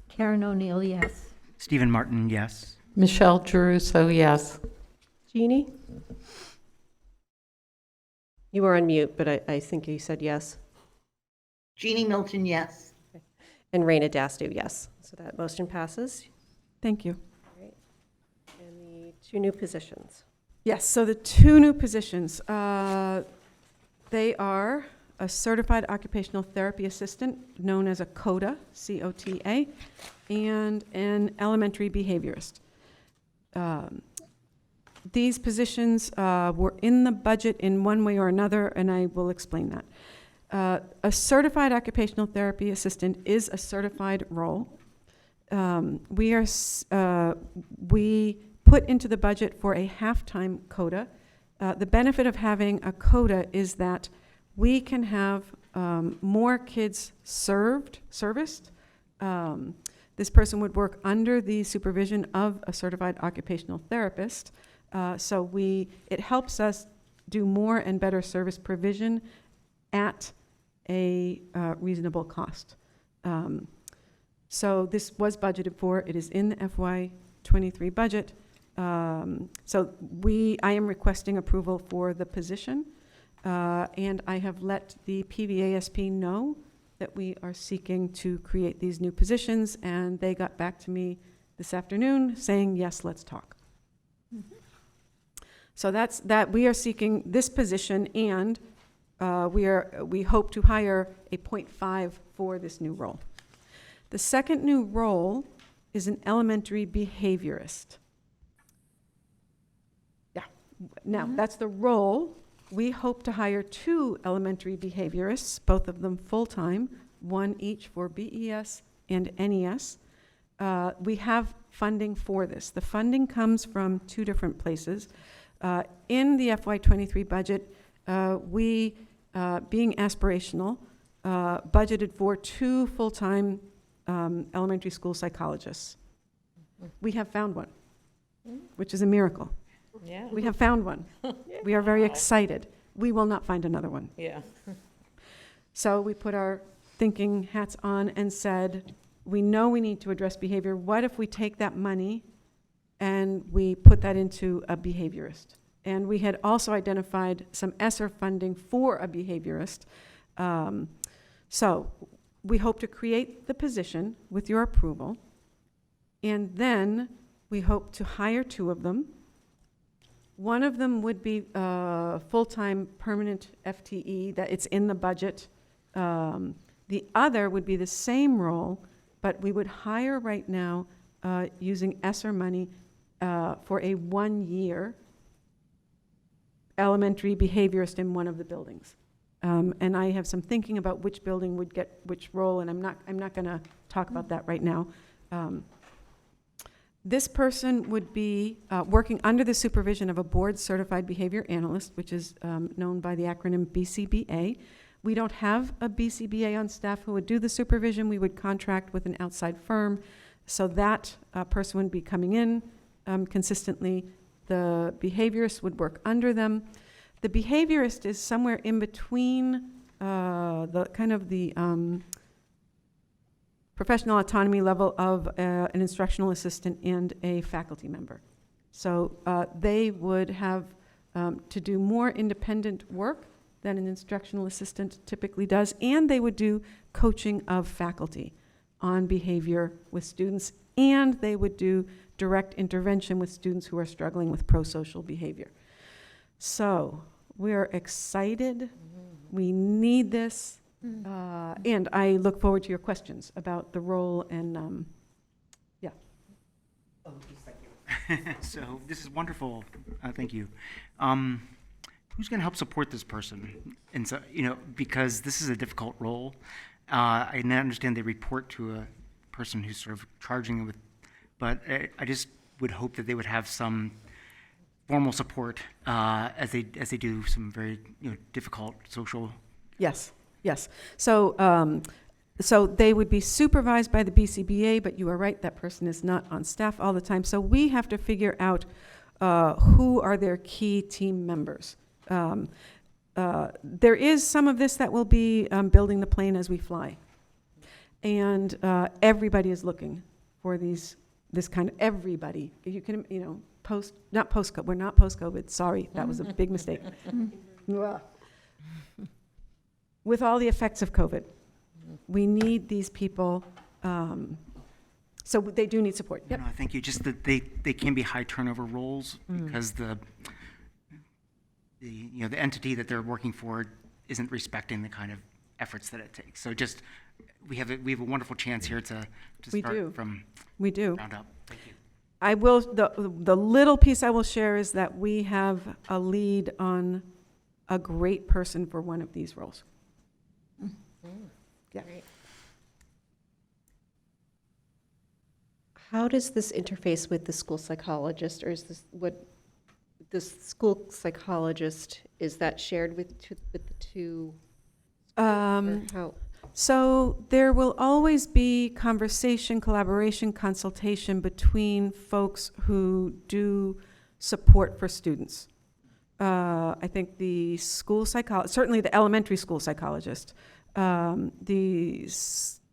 Speaker 4: Karen O'Neill, yes.
Speaker 5: Stephen Martin, yes.
Speaker 9: Michelle Geruso, yes.
Speaker 1: Jeannie? You were on mute, but I think you said yes.
Speaker 6: Jeannie Milton, yes.
Speaker 1: And Raina Dastu, yes. So that motion passes.
Speaker 3: Thank you.
Speaker 1: Right. And the 2 new positions.
Speaker 3: Yes, so the 2 new positions, they are a certified occupational therapy assistant, known as a COTA, C-O-T-A, and an elementary behaviorist. These positions were in the budget in one way or another, and I will explain that. A certified occupational therapy assistant is a certified role. We put into the budget for a half-time COTA. The benefit of having a COTA is that we can have more kids serviced. This person would work under the supervision of a certified occupational therapist. So it helps us do more and better service provision at a reasonable cost. So this was budgeted for. It is in the FY23 budget. So I am requesting approval for the position, and I have let the PVASP know that we are seeking to create these new positions, and they got back to me this afternoon saying, yes, let's talk. So that's that. We are seeking this position, and we hope to hire a 0.5 for this new role. The second new role is an elementary behaviorist. Yeah. Now, that's the role. We hope to hire 2 elementary behaviorists, both of them full-time, one each for BES and NES. We have funding for this. The funding comes from 2 different places. In the FY23 budget, we, being aspirational, budgeted for 2 full-time elementary school psychologists. We have found one, which is a miracle.
Speaker 9: Yeah.
Speaker 3: We have found one. We are very excited. We will not find another one.
Speaker 9: Yeah.
Speaker 3: So we put our thinking hats on and said, we know we need to address behavior. What if we take that money and we put that into a behaviorist? And we had also identified some ESSER funding for a behaviorist. So we hope to create the position with your approval, and then we hope to hire 2 of them. One of them would be full-time permanent FTE, that it's in the budget. The other would be the same role, but we would hire right now using ESSER money for a 1-year elementary behaviorist in one of the buildings. And I have some thinking about which building would get which role, and I'm not going to talk about that right now. This person would be working under the supervision of a board-certified behavior analyst, which is known by the acronym BCBA. We don't have a BCBA on staff who would do the supervision. We would contract with an outside firm. So that person would be coming in consistently. The behaviorist would work under them. The behaviorist is somewhere in between the professional autonomy level of an instructional assistant and a faculty member. So they would have to do more independent work than an instructional assistant typically does, and they would do coaching of faculty on behavior with students, and they would do direct intervention with students who are struggling with prosocial behavior. So we're excited. We need this. And I look forward to your questions about the role and, yeah.
Speaker 5: Oh, thank you. So this is wonderful. Thank you. Who's going to help support this person? And so, because this is a difficult role, I understand they report to a person who's sort of charging with, but I just would hope that they would have some formal support as they do some very difficult social.
Speaker 3: Yes. Yes. So they would be supervised by the BCBA, but you are right, that person is not on staff all the time. So we have to figure out who are their key team members. There is some of this that will be building the plane as we fly. And everybody is looking for this kind of, everybody. You can, not post-COVID, we're not post-COVID, sorry, that was a big mistake. With all the effects of COVID, we need these people, so they do need support. Yep.
Speaker 5: No, thank you. Just that they can be high turnover roles because the entity that they're working for isn't respecting the kind of efforts that it takes. So just, we have a wonderful chance here to
Speaker 3: We
Speaker 5: start
Speaker 3: do.
Speaker 5: from
Speaker 3: We do.
Speaker 5: ground up. Thank you.
Speaker 3: I will, the little piece I will share is that we have a lead on a great person for one of these roles. Yeah.
Speaker 1: How does this interface with the school psychologist, or is this what, the school psychologist, is that shared with the two? Or how?
Speaker 3: So there will always be conversation, collaboration, consultation between folks who do support for students. I think the school psychologist, certainly the elementary school psychologist, the school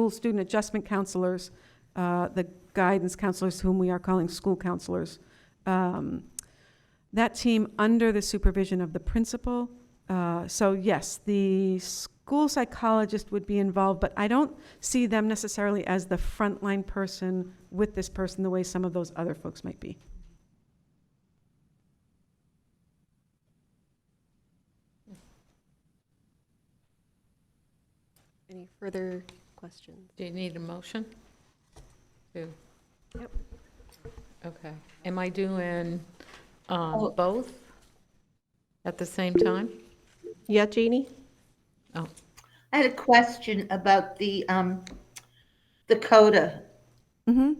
Speaker 3: student adjustment counselors, the guidance counselors, whom we are calling school counselors, that team under the supervision of the principal. So yes, the school psychologist would be involved, but I don't see them necessarily as the frontline person with this person the way some of those other folks might be.
Speaker 1: Any further questions?
Speaker 9: Do you need a motion?
Speaker 1: Yep.
Speaker 9: Okay. Am I doing both at the same time?
Speaker 1: Yeah, Jeannie?
Speaker 9: Oh,
Speaker 6: I had a question about the CODA.
Speaker 3: Mm-hmm.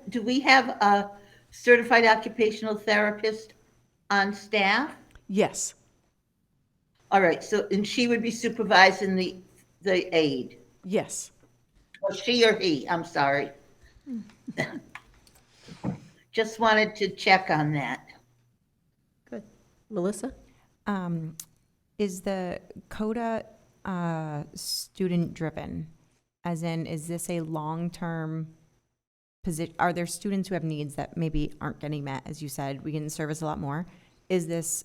Speaker 6: Do we have a certified occupational therapist on staff?
Speaker 3: Yes.
Speaker 6: All right, so, and she would be supervising the aide,
Speaker 3: Yes.
Speaker 6: or she or he, I'm sorry. Just wanted to check on that.
Speaker 1: Good. Melissa?
Speaker 2: Is the CODA student-driven? As in, is this a long-term position? Are there students who have needs that maybe aren't getting met? As you said, we can service a lot more. Is this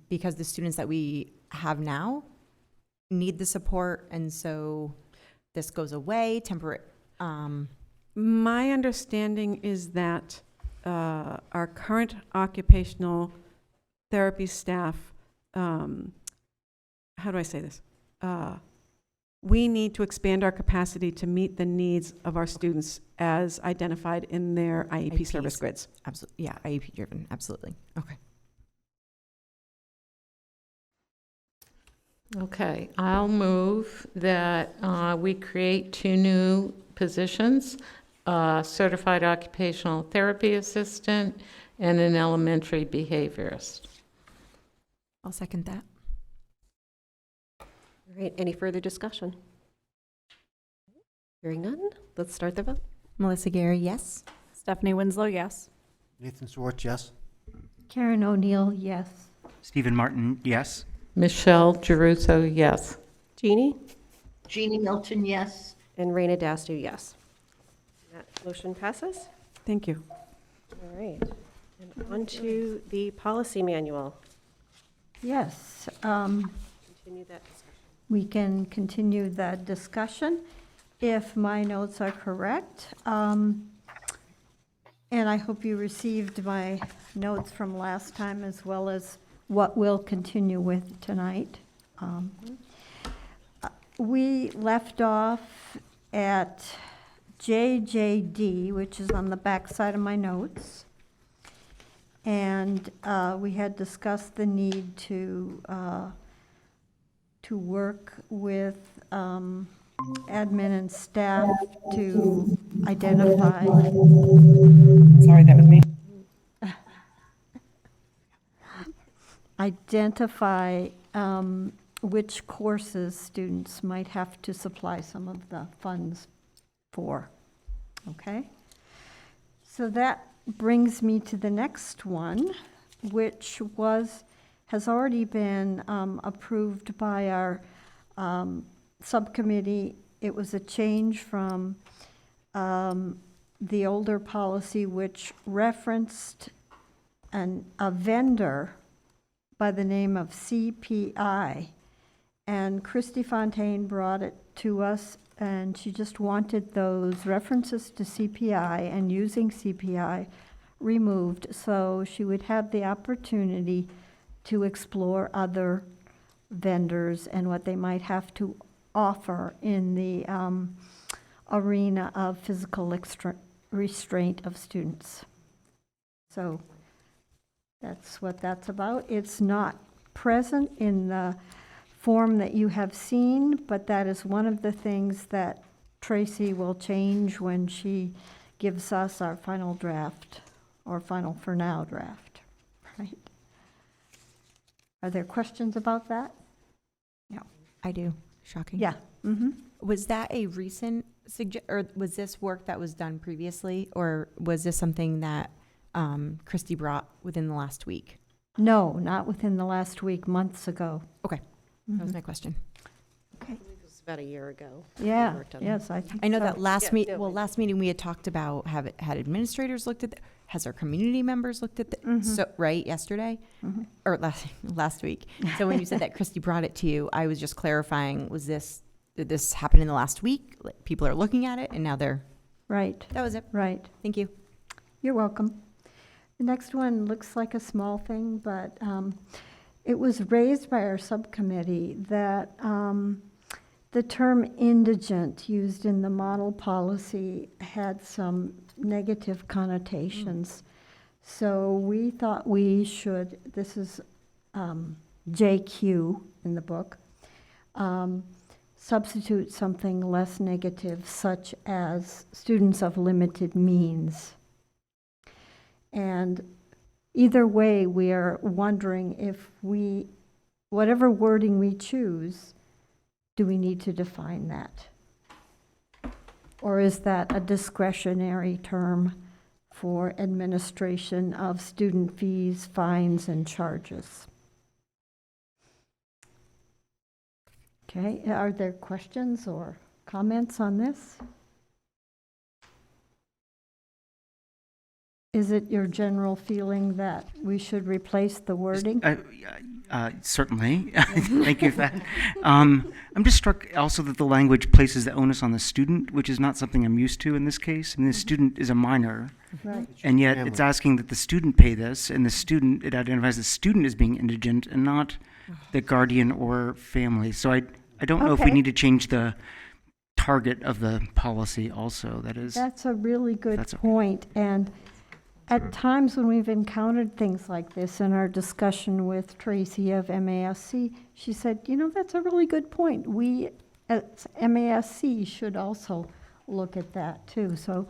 Speaker 2: because the students that we have now need the support, and so this goes away temporary?
Speaker 3: My understanding is that our current occupational therapy staff, how do I say this? We need to expand our capacity to meet the needs of our students as identified in their IEP service
Speaker 2: IEPs.
Speaker 3: grids.
Speaker 2: Absolutely, yeah, IEP driven, absolutely. Okay.
Speaker 9: okay. I'll move that we create 2 new positions, certified occupational therapy assistant and an elementary behaviorist.
Speaker 2: I'll second that.
Speaker 1: All right, any further discussion? Hearing none, let's start the vote.
Speaker 2: Melissa Gary, yes.
Speaker 13: Stephanie Winslow, yes.
Speaker 11: Nathan Swartz, yes.
Speaker 4: Karen O'Neill, yes.
Speaker 5: Stephen Martin, yes.
Speaker 9: Michelle Giarrusso, yes.
Speaker 1: Jeannie?
Speaker 6: Jeannie Milton, yes.
Speaker 1: And Raina Dastu, yes. That motion passes.
Speaker 3: Thank you.
Speaker 1: All right, and on to the policy manual.
Speaker 4: Yes,
Speaker 1: Continue that discussion.
Speaker 4: we can continue that discussion if my notes are correct. And I hope you received my notes from last time as well as what we'll continue with tonight. We left off at JJD, which is on the back side of my notes. And we had discussed the need to work with admin and staff to identify.
Speaker 12: Sorry, that was me.
Speaker 4: Identify which courses students might have to supply some of the funds for, okay? So that brings me to the next one, which has already been approved by our subcommittee. It was a change from the older policy, which referenced a vendor by the name of CPI. And Christy Fontaine brought it to us, and she just wanted those references to CPI and using CPI removed, so she would have the opportunity to explore other vendors and what they might have to offer in the arena of physical restraint of students. So that's what that's about. It's not present in the form that you have seen, but that is one of the things that Tracy will change when she gives us our final draft, or final for now draft, right? Are there questions about that?
Speaker 2: I do. Shocking.
Speaker 4: Yeah. Mm-hmm.
Speaker 2: Was that a recent or was this work that was done previously, or was this something that Christy brought within the last week?
Speaker 4: No, not within the last week, months ago.
Speaker 2: Okay, that was my question.
Speaker 4: Okay.
Speaker 1: It was about a year ago.
Speaker 4: Yeah,
Speaker 1: we worked on it.
Speaker 4: yes, I think
Speaker 2: I know
Speaker 4: so.
Speaker 2: that last
Speaker 1: Yeah,
Speaker 2: last meeting we had talked about, had administrators looked at, has our community members looked at, so, right, yesterday? Or last week. So when you said that Christy brought it to you, I was just clarifying, did this happen in the last week? Like, people are looking at it and now they're,
Speaker 4: Right,
Speaker 2: that was it.
Speaker 4: right.
Speaker 2: Thank you.
Speaker 4: You're welcome. The next one looks like a small thing, but it was raised by our subcommittee that the term indigent used in the model policy had some negative connotations. So we thought we should, this is JQ in the book, substitute something less negative, such as students of limited means. And either way, we are wondering if whatever wording we choose, do we need to define that? Or is that a discretionary term for administration of student fees, fines, and charges? Okay, are there questions or comments on this? Is it your general feeling that we should replace the wording?
Speaker 5: Certainly. Thank you for that. I'm just struck also that the language places the onus on the student, which is not something I'm used to in this case. I mean, the student is a minor,
Speaker 4: Right.
Speaker 5: and yet it's asking that the student pay this, and it identifies the student as being indigent and not the guardian or family. So I don't know if we
Speaker 4: Okay.
Speaker 5: need to change the target of the policy also.
Speaker 4: That's a really good
Speaker 5: That's okay.
Speaker 4: point. And at times when we've encountered things like this in our discussion with Tracy of MASC, she said, that's a really good point. We, as MASC, should also look at that too. So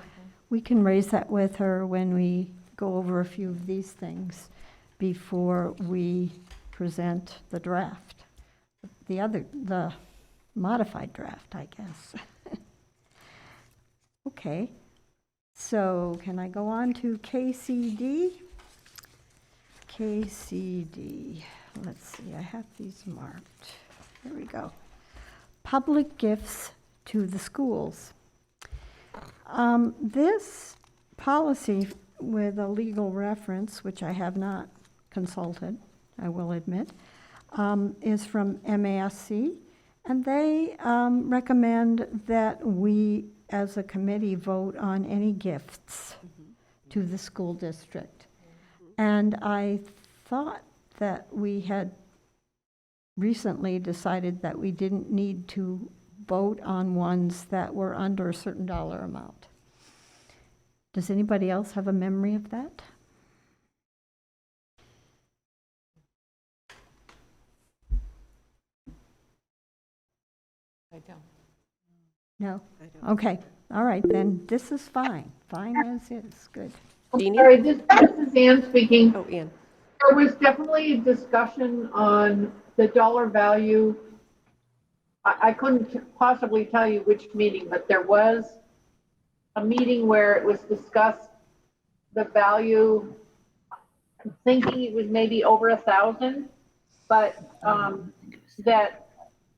Speaker 4: we can raise that with her when we go over a few of these things before we present the draft. The modified draft, I guess. Okay. So can I go on to KCD? KCD, let's see, I have these marked. Here we go. Public gifts to the schools. This policy with a legal reference, which I have not consulted, I will admit, is from MASC, and they recommend that we, as a committee, vote on any gifts to the school district. And I thought that we had recently decided that we didn't need to vote on ones that were under a certain dollar amount. Does anybody else have a memory of that?
Speaker 9: I don't.
Speaker 4: No? Okay, all right, then this is fine. Fine as is, good.
Speaker 1: Jeannie?
Speaker 8: Sorry, this is Ann speaking.
Speaker 1: Oh, Ann.
Speaker 8: There was definitely a discussion on the dollar value. I couldn't possibly tell you which meeting, but there was a meeting where it was discussed the value. I'm thinking it was maybe over 1,000, but that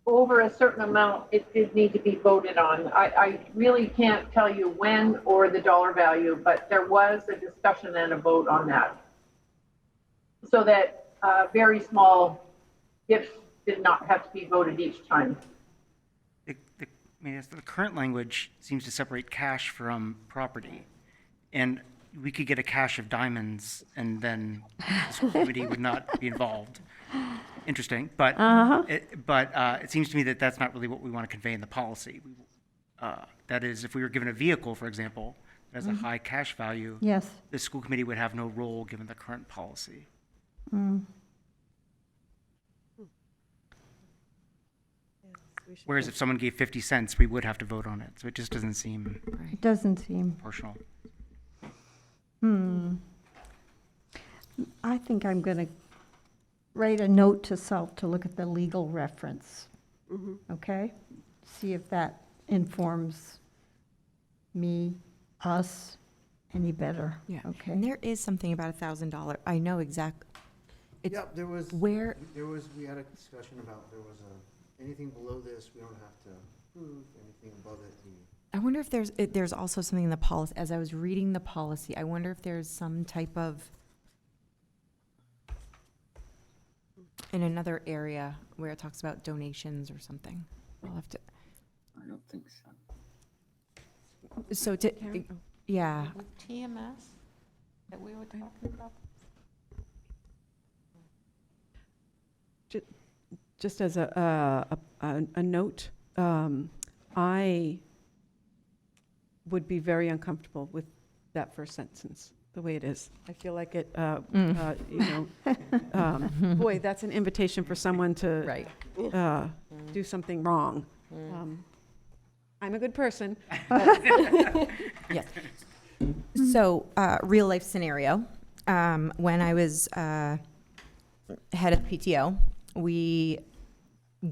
Speaker 8: over a certain amount, it did need to be voted on. I really can't tell you when or the dollar value, but there was a discussion and a vote on that. So that very small gifts did not have to be voted each time.
Speaker 5: The current language seems to separate cash from property. And we could get a cache of diamonds and then the school committee would not be involved. Interesting, but it seems to me that that's not really what we want to convey in the policy. That is, if we were given a vehicle, for example, that has a high cash value,
Speaker 4: Yes.
Speaker 5: the school committee would have no role given the current policy. Whereas if someone gave 50 cents, we would have to vote on it. So it just doesn't seem
Speaker 4: It doesn't seem.
Speaker 5: proportional.
Speaker 4: I think I'm going to write a note to self to look at the legal reference. Okay? See if that informs me, us, any better.
Speaker 2: Yeah.
Speaker 4: Okay.
Speaker 2: And there is something about $1,000. I know exactly.
Speaker 11: Yep, there was, we had a discussion about anything below this, we don't have to approve, anything above it,
Speaker 2: I wonder if there's also something in the policy, as I was reading the policy, I wonder if there's some type of, in another area where it talks about donations or something. I'll have to,
Speaker 6: I don't think so.
Speaker 2: so to, yeah,
Speaker 9: With TMS that we were talking about?
Speaker 3: Just as a note, I would be very uncomfortable with that first sentence, the way it is. I feel like it, boy, that's an invitation for someone to
Speaker 2: right.
Speaker 3: do something wrong. I'm a good person.
Speaker 2: Yes. So, real life scenario. When I was head of the PTO, we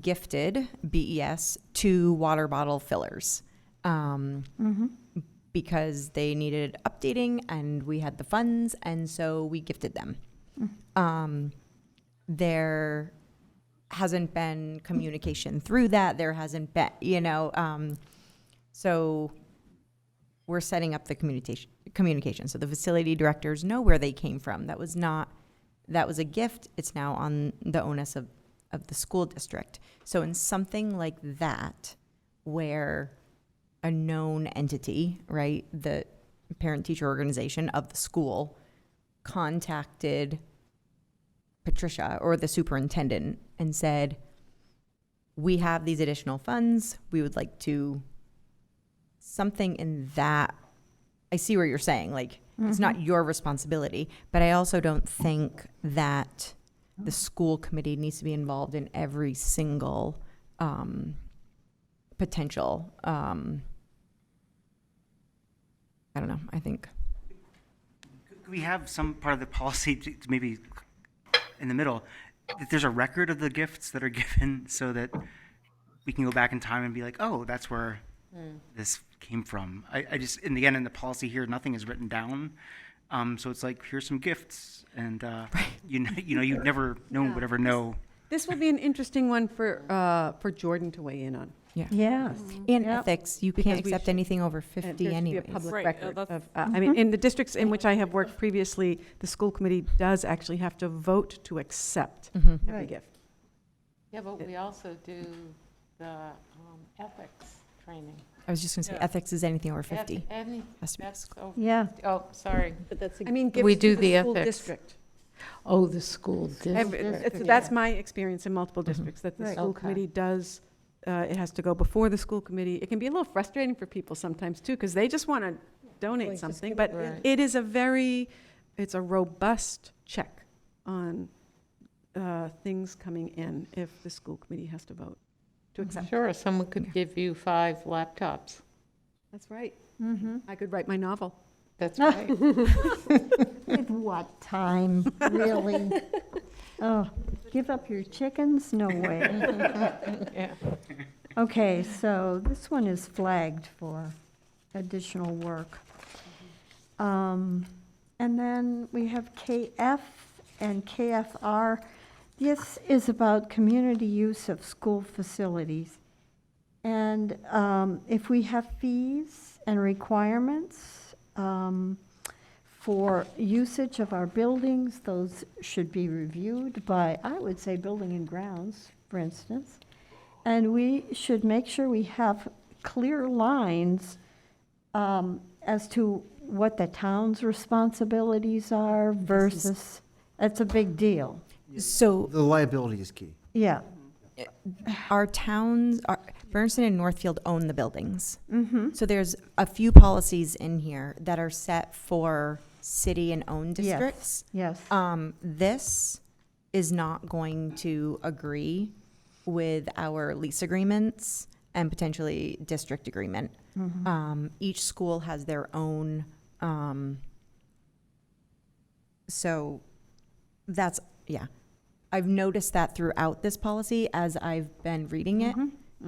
Speaker 2: gifted BES 2 water bottle fillers because they needed updating and we had the funds, and so we gifted them. There hasn't been communication through that. There hasn't been, so we're setting up the communication. So the facility directors know where they came from. That was a gift. It's now on the onus of the school district. So in something like that, where a known entity, right, the parent-teacher organization of the school contacted Patricia or the superintendent and said, we have these additional funds, we would like to, something in that, I see where you're saying, like, it's not your responsibility, but I also don't think that the school committee needs to be involved in every single potential, I don't know, I think.
Speaker 5: Could we have some part of the policy to maybe in the middle, that there's a record of the gifts that are given so that we can go back in time and be like, oh, that's where this came from. I just, in the end, in the policy here, nothing is written down. So it's like, here's some gifts, and you'd never, no one would ever know.
Speaker 3: This will be an interesting one for Jordan to weigh in on.
Speaker 2: Yeah.
Speaker 4: Yes.
Speaker 2: And
Speaker 4: Yep.
Speaker 2: ethics, you
Speaker 3: Because
Speaker 2: can't
Speaker 3: we
Speaker 2: accept
Speaker 3: should-
Speaker 2: anything over
Speaker 3: And
Speaker 2: 50
Speaker 3: there should be
Speaker 2: anyways.
Speaker 3: a public
Speaker 13: Right,
Speaker 3: record
Speaker 13: that's-
Speaker 3: of, I mean, in the districts in which I have worked previously, the school committee does actually have to vote to accept every
Speaker 4: Right.
Speaker 3: gift.
Speaker 9: Yeah, but we also do the ethics training.
Speaker 2: I was just going to say,
Speaker 9: Yeah.
Speaker 2: ethics is anything over 50.
Speaker 9: Any,
Speaker 2: Has to be
Speaker 9: that's over.
Speaker 4: Yeah.
Speaker 9: Oh, sorry.
Speaker 1: But that's
Speaker 3: I mean, gifts
Speaker 9: We
Speaker 3: to
Speaker 9: do
Speaker 3: the
Speaker 9: the
Speaker 3: school
Speaker 9: ethics.
Speaker 3: district.
Speaker 9: Oh, the school
Speaker 3: That's my experience in multiple districts, that the
Speaker 4: Right.
Speaker 3: school
Speaker 9: Okay.
Speaker 3: committee does, it has to go before the school committee. It can be a little frustrating for people sometimes, too, because they just want to donate something, but
Speaker 9: Right.
Speaker 3: it is it's a robust check on things coming in if the school committee has to vote to accept.
Speaker 9: Sure, someone could give you 5 laptops.
Speaker 3: That's right. I could write my novel.
Speaker 9: That's right.
Speaker 4: With what time, really? Oh, give up your chickens? No way.
Speaker 9: Yeah.
Speaker 4: Okay, so this one is flagged for additional work. And then we have KF and KFR. This is about community use of school facilities. And if we have fees and requirements for usage of our buildings, those should be reviewed by, I would say, Building and Grounds, for instance. And we should make sure we have clear lines as to what the town's responsibilities are versus, that's a big deal.
Speaker 2: So
Speaker 11: The liability is key.
Speaker 4: Yeah.
Speaker 2: our towns, Bernardston and Northfield own the buildings.
Speaker 4: Mm-hmm.
Speaker 2: So there's a few policies in here that are set for city and owned districts.
Speaker 4: Yes.
Speaker 2: This is not going to agree with our lease agreements and potentially district agreement. Each school has their own, so that's, yeah. I've noticed that throughout this policy as I've been reading it,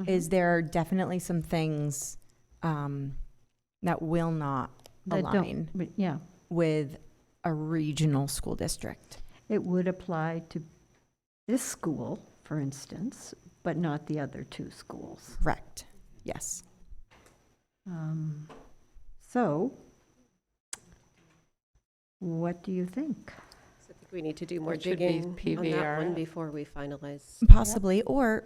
Speaker 2: is there are definitely some things that will not
Speaker 4: That don't-
Speaker 2: align
Speaker 4: but yeah,
Speaker 2: with a regional school district.
Speaker 4: it would apply to this school, for instance, but not the other two schools.
Speaker 2: Correct. Yes.
Speaker 4: So, what do you think?
Speaker 1: So I think we need to do more
Speaker 9: It should be
Speaker 1: digging on that one
Speaker 9: PVR.
Speaker 1: before we finalize.
Speaker 2: Possibly, or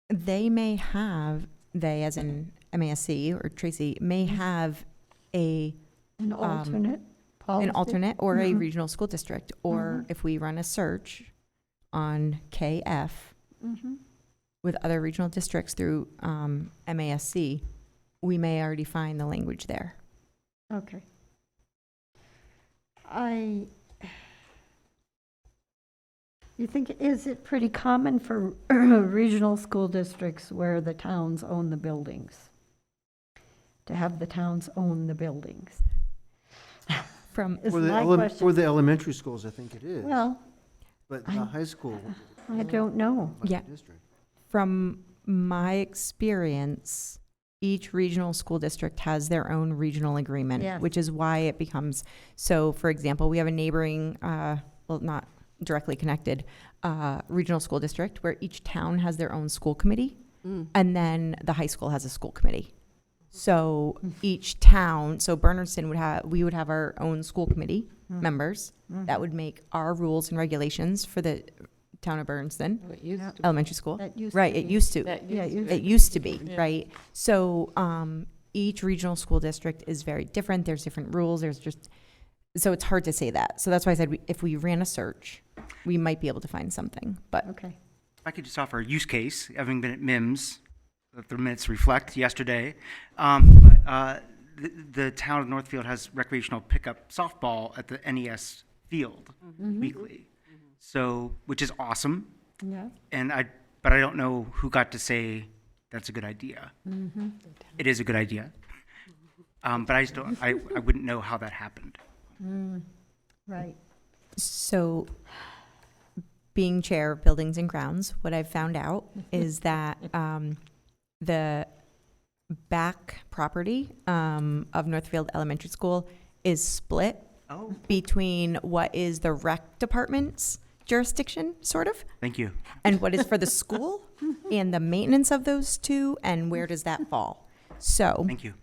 Speaker 2: they may have, they as in MASC or Tracy, may have
Speaker 4: An alternate policy?
Speaker 2: an alternate or a
Speaker 4: Mhm.
Speaker 2: regional school district, or if we run a search on KF
Speaker 4: Mhm.
Speaker 2: with other regional districts through MASC, we may already find the language there.
Speaker 4: Okay. You think, is it pretty common for regional school districts where the towns own the buildings? To have the towns own the buildings?
Speaker 2: From
Speaker 4: Is
Speaker 11: For the
Speaker 4: my
Speaker 11: for
Speaker 4: question.
Speaker 11: the elementary schools, I think it is.
Speaker 4: Well,
Speaker 11: But the
Speaker 4: I-
Speaker 11: high school.
Speaker 4: I don't know.
Speaker 11: by the
Speaker 2: Yeah.
Speaker 11: district.
Speaker 2: From my experience, each regional school district has their own regional agreement,
Speaker 4: Yes.
Speaker 2: which is why it becomes, so for example, we have a neighboring, well, not directly connected, regional school district where each town has their own school committee, and then the high school has a school committee. So each town, so Bernardston we would have our own school committee members that would make our rules and regulations for the town of Bernardston
Speaker 9: It used to be.
Speaker 2: Elementary School.
Speaker 4: That used
Speaker 2: Right,
Speaker 4: to
Speaker 2: it
Speaker 4: be.
Speaker 2: used to.
Speaker 9: That
Speaker 4: Yeah,
Speaker 9: used to
Speaker 4: used
Speaker 9: be.
Speaker 2: It used to be,
Speaker 9: Yeah.
Speaker 2: right? So each regional school district is very different. There's different rules. There's just, so it's hard to say that. So that's why I said if we ran a search, we might be able to find something. But
Speaker 4: Okay.
Speaker 5: If I could just offer a use case, having been at MIMS, that the minutes reflect yesterday. The town of Northfield has recreational pickup softball at the NES field weekly. So, which is awesome.
Speaker 4: Yeah.
Speaker 5: But I don't know who got to say that's a good idea. It is a good idea. But I just don't, I wouldn't know how that happened.
Speaker 4: Right.
Speaker 2: so being chair of buildings and grounds, what I've found out is that the back property of Northfield Elementary School is split
Speaker 5: Oh,
Speaker 2: between what is the rec department's jurisdiction, sort of,
Speaker 5: thank you.
Speaker 2: and what is for the school, and the maintenance of those two, and where does that fall? So,
Speaker 5: Thank you.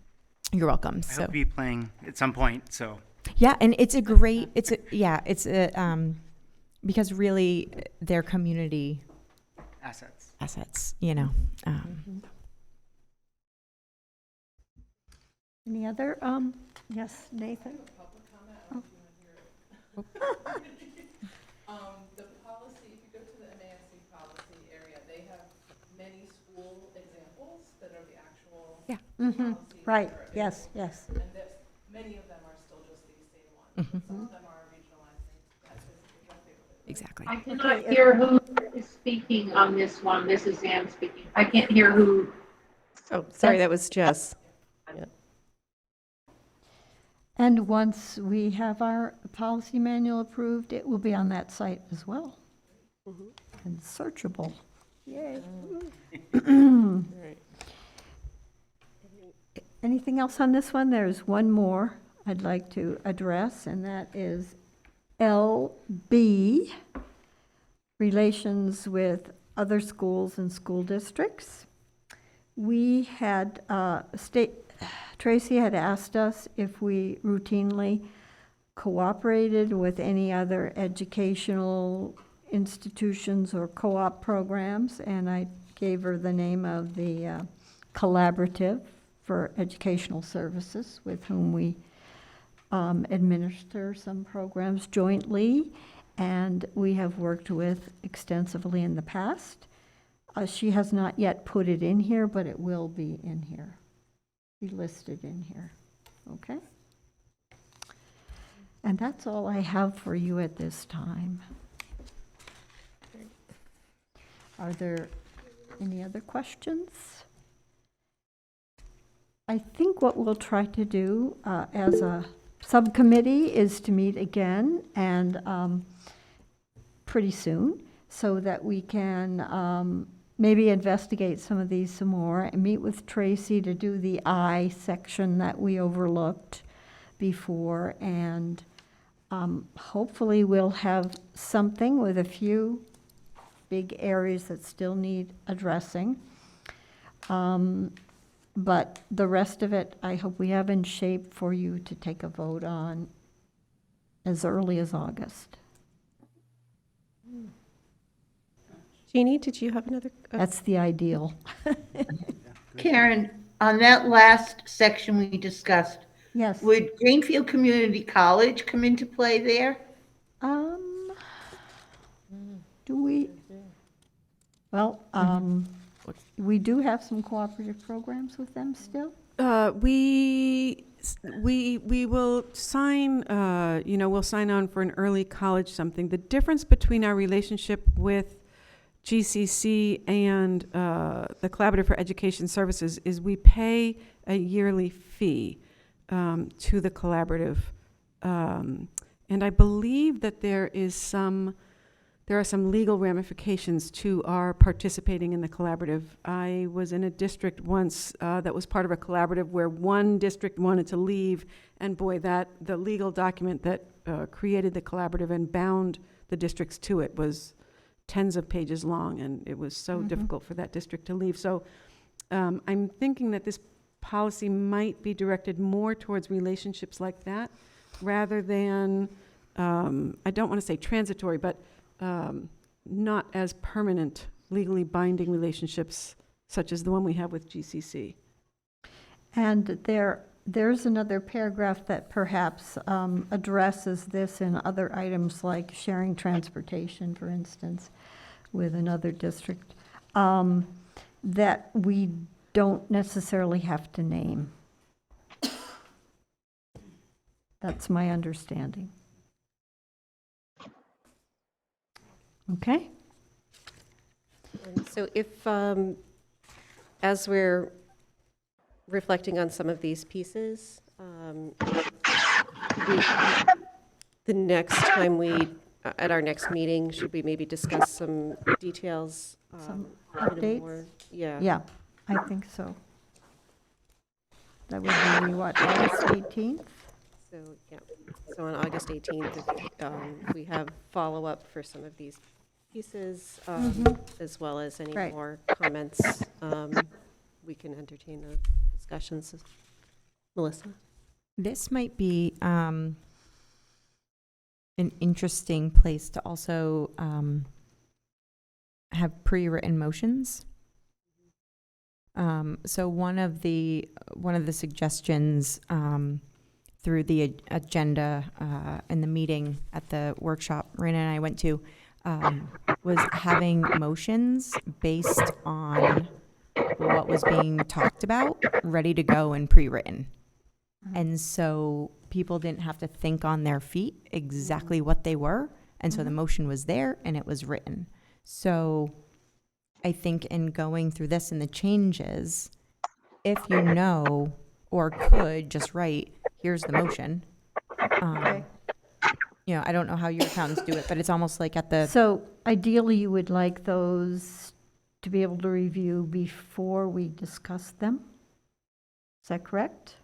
Speaker 2: you're welcome.
Speaker 5: I
Speaker 2: So,
Speaker 5: hope to be playing at some point, so.
Speaker 2: yeah, and it's a great, it's a, because really, they're community
Speaker 5: Assets.
Speaker 2: assets, you know.
Speaker 4: Any other, yes, Nathan?
Speaker 7: The policy, if you go to the MASC policy area, they have many school examples that are the actual
Speaker 2: Yeah.
Speaker 7: policies
Speaker 4: Right,
Speaker 7: that are
Speaker 4: yes, yes.
Speaker 7: And that, many of them are still just these same ones, but some of them are regionalizing. That's exactly what it is.
Speaker 2: Exactly.
Speaker 8: I cannot hear who is speaking on this one. This is Ann speaking. I can't hear who.
Speaker 1: Oh, sorry, that was Jess.
Speaker 4: And once we have our policy manual approved, it will be on that site as well. And searchable. Yay. Anything else on this one? There's one more I'd like to address, and that is LB, relations with other schools and school districts. We had, Tracy had asked us if we routinely cooperated with any other educational institutions or co-op programs, and I gave her the name of the Collaborative for Educational Services, with whom we administer some programs jointly, and we have worked with extensively in the past. She has not yet put it in here, but it will be in here, be listed in here, okay? And that's all I have for you at this time. Are there any other questions? I think what we'll try to do as a subcommittee is to meet again and pretty soon, so that we can maybe investigate some of these some more and meet with Tracy to do the I section that we overlooked before, and hopefully we'll have something with a few big areas that still need addressing. But the rest of it, I hope we have in shape for you to take a vote on as early as August.
Speaker 1: Jeannie, did you have another?
Speaker 4: That's the ideal.
Speaker 6: Karen, on that last section we discussed,
Speaker 4: Yes.
Speaker 6: would Greenfield Community College come into play there?
Speaker 4: Do we? Well, we do have some cooperative programs with them still.
Speaker 3: We will sign, we'll sign on for an early college something. The difference between our relationship with GCC and the Collaborative for Education Services is we pay a yearly fee to the collaborative. And I believe that there are some legal ramifications to our participating in the collaborative. I was in a district once that was part of a collaborative where one district wanted to leave, and boy, the legal document that created the collaborative and bound the districts to it was tens of pages long, and it was so difficult for that district to leave. So I'm thinking that this policy might be directed more towards relationships like that, rather than, I don't want to say transitory, but not as permanent, legally binding relationships such as the one we have with GCC.
Speaker 4: And there's another paragraph that perhaps addresses this in other items like sharing transportation, for instance, with another district, that we don't necessarily have to name. That's my understanding. Okay?
Speaker 1: And so if, as we're reflecting on some of these pieces, the next time at our next meeting, should we maybe discuss some details?
Speaker 4: Some
Speaker 1: in a
Speaker 4: updates?
Speaker 1: more- Yeah.
Speaker 4: Yeah, I think so. That would be what, August 18th?
Speaker 1: So, yeah, so on August 18th, if we have follow-up for some of these pieces, as well as any
Speaker 4: Right.
Speaker 1: more comments, we can entertain those discussions. Melissa?
Speaker 2: This might be an interesting place to also have pre-written motions. So one of the suggestions through the agenda in the meeting at the workshop Raina and I went to was having motions based on what was being talked about, ready to go and pre-written. And so people didn't have to think on their feet exactly what they were. And so the motion was there and it was written. So I think in going through this and the changes, if you know or could just write, here's the motion. I don't know how your towns do it, but it's almost like at the...
Speaker 4: So ideally, you would like those to be able to review before we discuss them? Is that correct?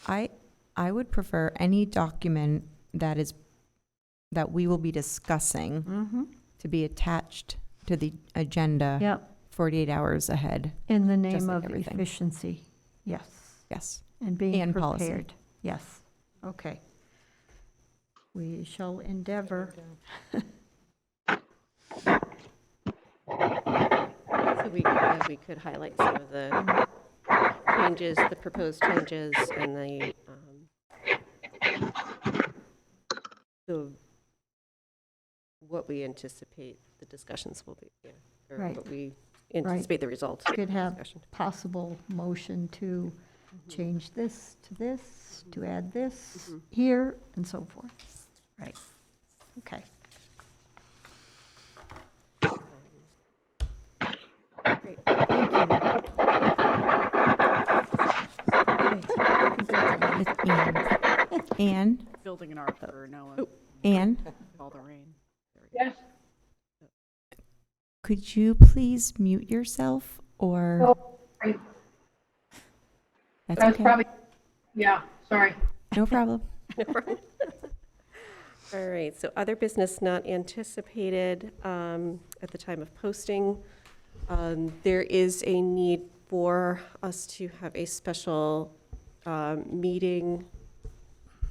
Speaker 2: I would prefer any document that we will be discussing to be attached to the agenda
Speaker 4: Yep,
Speaker 2: 48 hours ahead.
Speaker 4: in the
Speaker 2: Just
Speaker 4: name
Speaker 2: like
Speaker 4: of
Speaker 2: everything.
Speaker 4: efficiency, yes.
Speaker 2: Yes.
Speaker 4: And being
Speaker 2: And policy.
Speaker 4: prepared, yes. Okay. We shall endeavor.
Speaker 1: So we could highlight some of the changes, the proposed changes, and the So what we anticipate the discussions will be, yeah, or
Speaker 4: Right.
Speaker 1: what we anticipate the results. of the
Speaker 4: Could have
Speaker 1: discussion.
Speaker 4: possible motion to change this to this, to add this
Speaker 1: Mhm.
Speaker 4: here, and so forth. Right. Okay.
Speaker 1: Great, thank you.
Speaker 2: With Anne,
Speaker 13: Building an ark for Noah,
Speaker 2: Anne,
Speaker 13: all the rain.
Speaker 8: Yes.
Speaker 2: could you please mute yourself or?
Speaker 8: Oh, right.
Speaker 2: That's
Speaker 8: That's
Speaker 2: okay.
Speaker 8: probably, yeah, sorry.
Speaker 2: No problem.
Speaker 1: All right, so other business not anticipated at the time of posting. There is a need for us to have a special meeting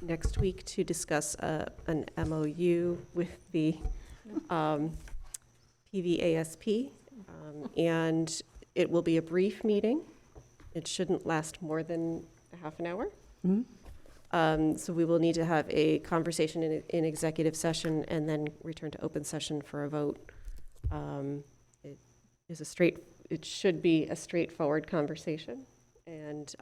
Speaker 1: next week to discuss an MOU with the PVASP. And it will be a brief meeting. It shouldn't last more than a half an hour. So we will need to have a conversation in executive session and then return to open session for a vote. It should be a straightforward conversation, and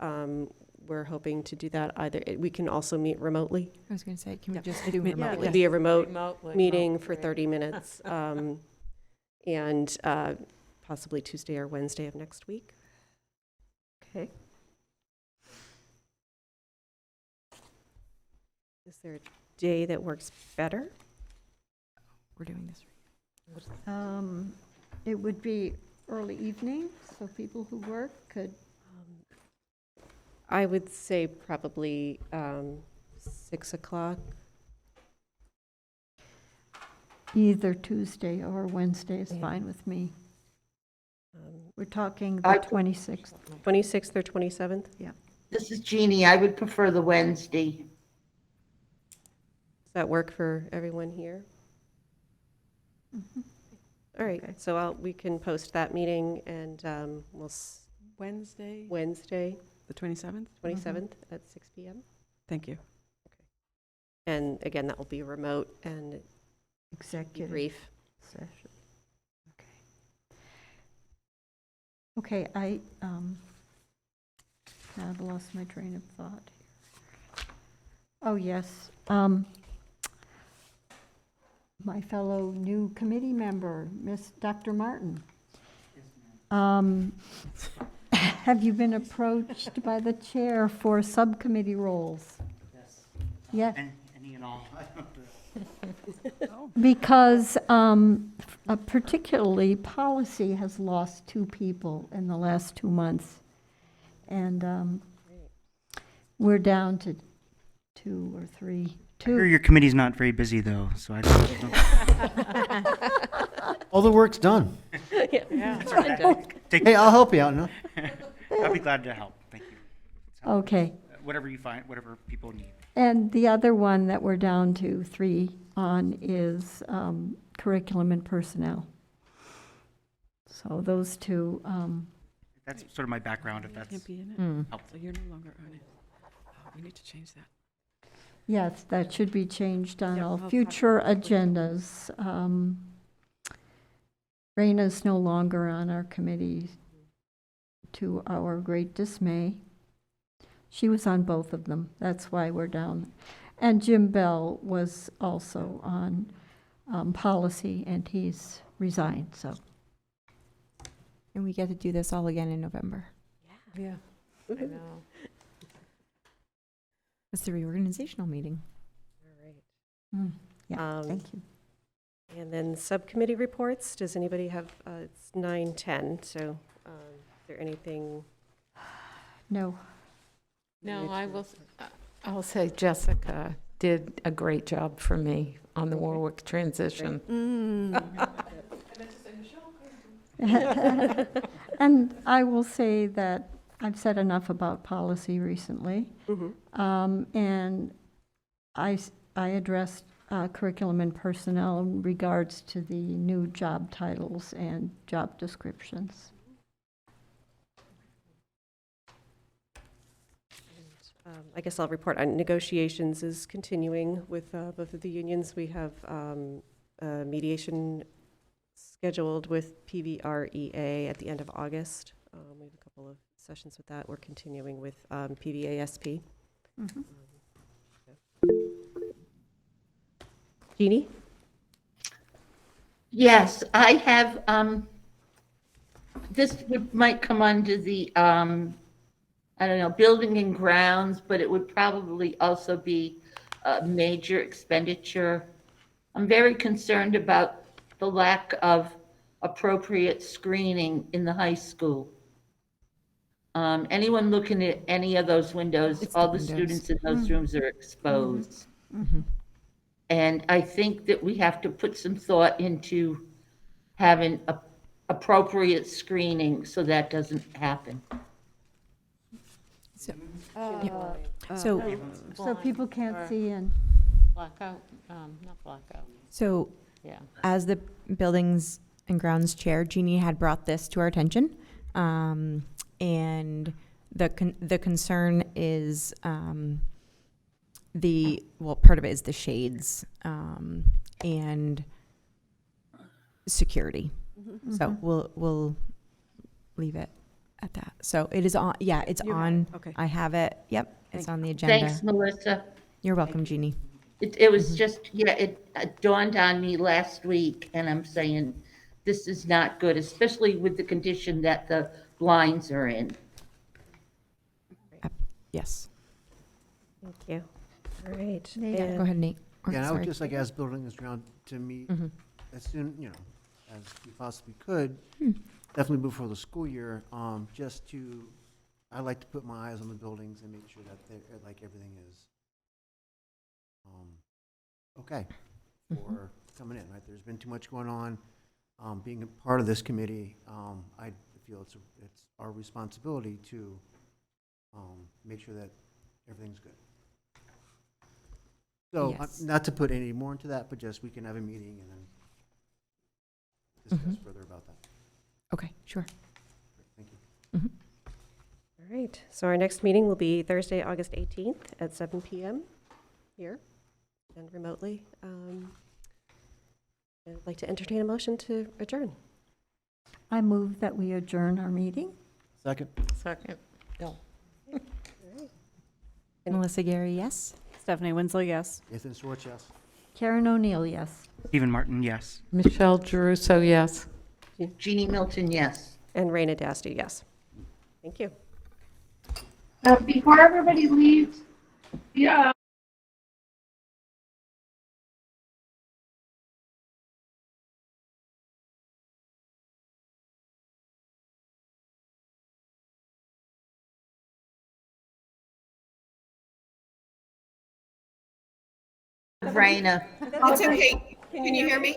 Speaker 1: we're hoping to do that either. We can also meet remotely.
Speaker 2: I was going to say, can we just do
Speaker 1: It
Speaker 2: remotely?
Speaker 1: would be a remote
Speaker 9: Remotely.
Speaker 1: meeting for 30 minutes, and possibly Tuesday or Wednesday of next week.
Speaker 4: Okay.
Speaker 1: Is there a day that works better?
Speaker 2: We're doing this.
Speaker 4: It would be early evening, so people who work could,
Speaker 1: I would say probably 6 o'clock.
Speaker 4: either Tuesday or Wednesday is
Speaker 1: Yeah.
Speaker 4: fine with me.
Speaker 1: Um,
Speaker 4: We're talking the
Speaker 6: I-
Speaker 4: 26th.
Speaker 1: 26th or 27th?
Speaker 6: This is Jeannie. I would prefer the Wednesday.
Speaker 1: Does that work for everyone here? All right,
Speaker 3: Okay.
Speaker 1: so we can post that meeting, and
Speaker 3: Wednesday,
Speaker 1: Wednesday,
Speaker 3: the 27th?
Speaker 1: 27th at 6 PM.
Speaker 3: Thank you.
Speaker 1: And again, that will be remote and be
Speaker 4: Executive
Speaker 1: brief.
Speaker 4: session. Okay, I've lost my train of thought. Oh, yes. My fellow new committee member, Miss Dr. Martin. Have you been approached by the chair for subcommittee roles? Yes.
Speaker 5: Any and all.
Speaker 4: Because particularly policy has lost 2 people in the last 2 months. And we're down to 2 or 3.
Speaker 5: I hear your committee's not very busy, though, so I don't.
Speaker 11: All the work's done.
Speaker 5: That's right.
Speaker 11: Hey, I'll help you out, no?
Speaker 5: I'll be glad to help. Thank you.
Speaker 4: Okay.
Speaker 5: Whatever you find, whatever people need.
Speaker 4: And the other one that we're down to 3 on is curriculum and personnel. So those 2,
Speaker 5: That's sort of my background, if that's
Speaker 3: Can't be in it,
Speaker 5: helpful.
Speaker 3: so you're no longer on it. Oh, we need to change that.
Speaker 4: yes, that should be changed on
Speaker 3: Yep,
Speaker 4: all
Speaker 3: I'll talk
Speaker 4: future
Speaker 3: about it.
Speaker 4: agendas. Raina's no longer on our committee, to our great dismay. She was on both of them. That's why we're down. And Jim Bell was also on policy, and he's resigned, so.
Speaker 2: And we get to do this all again in November.
Speaker 9: Yeah, I know.
Speaker 2: It's the reorganizational meeting.
Speaker 1: All right.
Speaker 4: Yeah,
Speaker 1: Um,
Speaker 4: thank you.
Speaker 1: And then subcommittee reports, does anybody have, it's 9:10, so is there anything?
Speaker 4: No.
Speaker 9: No, I'll say Jessica did a great job for me on the Warwick transition.
Speaker 4: And I will say that I've said enough about policy recently. And I addressed curriculum and personnel in regards to the new job titles and job descriptions.
Speaker 1: I guess I'll report on negotiations is continuing with both of the unions. We have a mediation scheduled with PVREA at the end of August. We have a couple of sessions with that. We're continuing with PVASP. Jeannie?
Speaker 6: Yes, I have, might come under the, I don't know, building and grounds, but it would probably also be a major expenditure. I'm very concerned about the lack of appropriate screening in the high school. Anyone looking at any of those windows,
Speaker 2: It's
Speaker 6: all
Speaker 2: the
Speaker 6: the
Speaker 2: windows.
Speaker 6: students in those rooms are exposed. And I think that we have to put some thought into having appropriate screening so that doesn't happen.
Speaker 4: So people can't see in.
Speaker 9: Blackout, not blackout,
Speaker 2: So
Speaker 9: yeah.
Speaker 2: as the Buildings and Grounds Chair, Jeannie had brought this to our attention. And the concern is part of it is the shades and security. So we'll leave it at that. So it is on, it's
Speaker 1: You have
Speaker 2: on.
Speaker 1: it, okay.
Speaker 2: I have it. Yep, it's on the agenda.
Speaker 6: Thanks, Melissa.
Speaker 2: You're welcome, Jeannie.
Speaker 6: It was just, it dawned on me last week, and I'm saying, this is not good, especially with the condition that the blinds are in.
Speaker 2: Yes.
Speaker 1: Thank you. All right.
Speaker 4: Nate.
Speaker 1: And-
Speaker 2: Go ahead, Nate. Or,
Speaker 11: Yeah, and I would
Speaker 2: sorry.
Speaker 11: just like as building is around to meet
Speaker 2: Mhm.
Speaker 11: as soon, as we possibly could, definitely before the school year, just to, I like to put my eyes on the buildings and make sure that they're, like, everything is, okay for coming in, right? There's been too much going on. Being a part of this committee, I feel it's our responsibility to make sure that everything's good. So,
Speaker 2: Yes.
Speaker 11: not to put any more into that, but just we can have a meeting and then discuss further about that.
Speaker 2: Okay, sure.
Speaker 11: Thank you.
Speaker 1: All right. So our next meeting will be Thursday, August 18th at 7 p.m. here and remotely. I'd like to entertain a motion to adjourn.
Speaker 4: I move that we adjourn our meeting.
Speaker 11: Second.
Speaker 9: Second, no.
Speaker 2: Melissa Gary, yes.
Speaker 13: Stephanie Winslow, yes.
Speaker 11: Nathan Schwartz, yes.
Speaker 4: Karen O'Neill, yes.
Speaker 5: Stephen Martin, yes.
Speaker 9: Michelle Geruso, yes.
Speaker 6: Jeannie Milton, yes.
Speaker 1: And Raina Dasty, yes. Thank you.
Speaker 8: Before everybody leaves, yeah.
Speaker 6: Raina.
Speaker 14: It's okay. Can you hear me?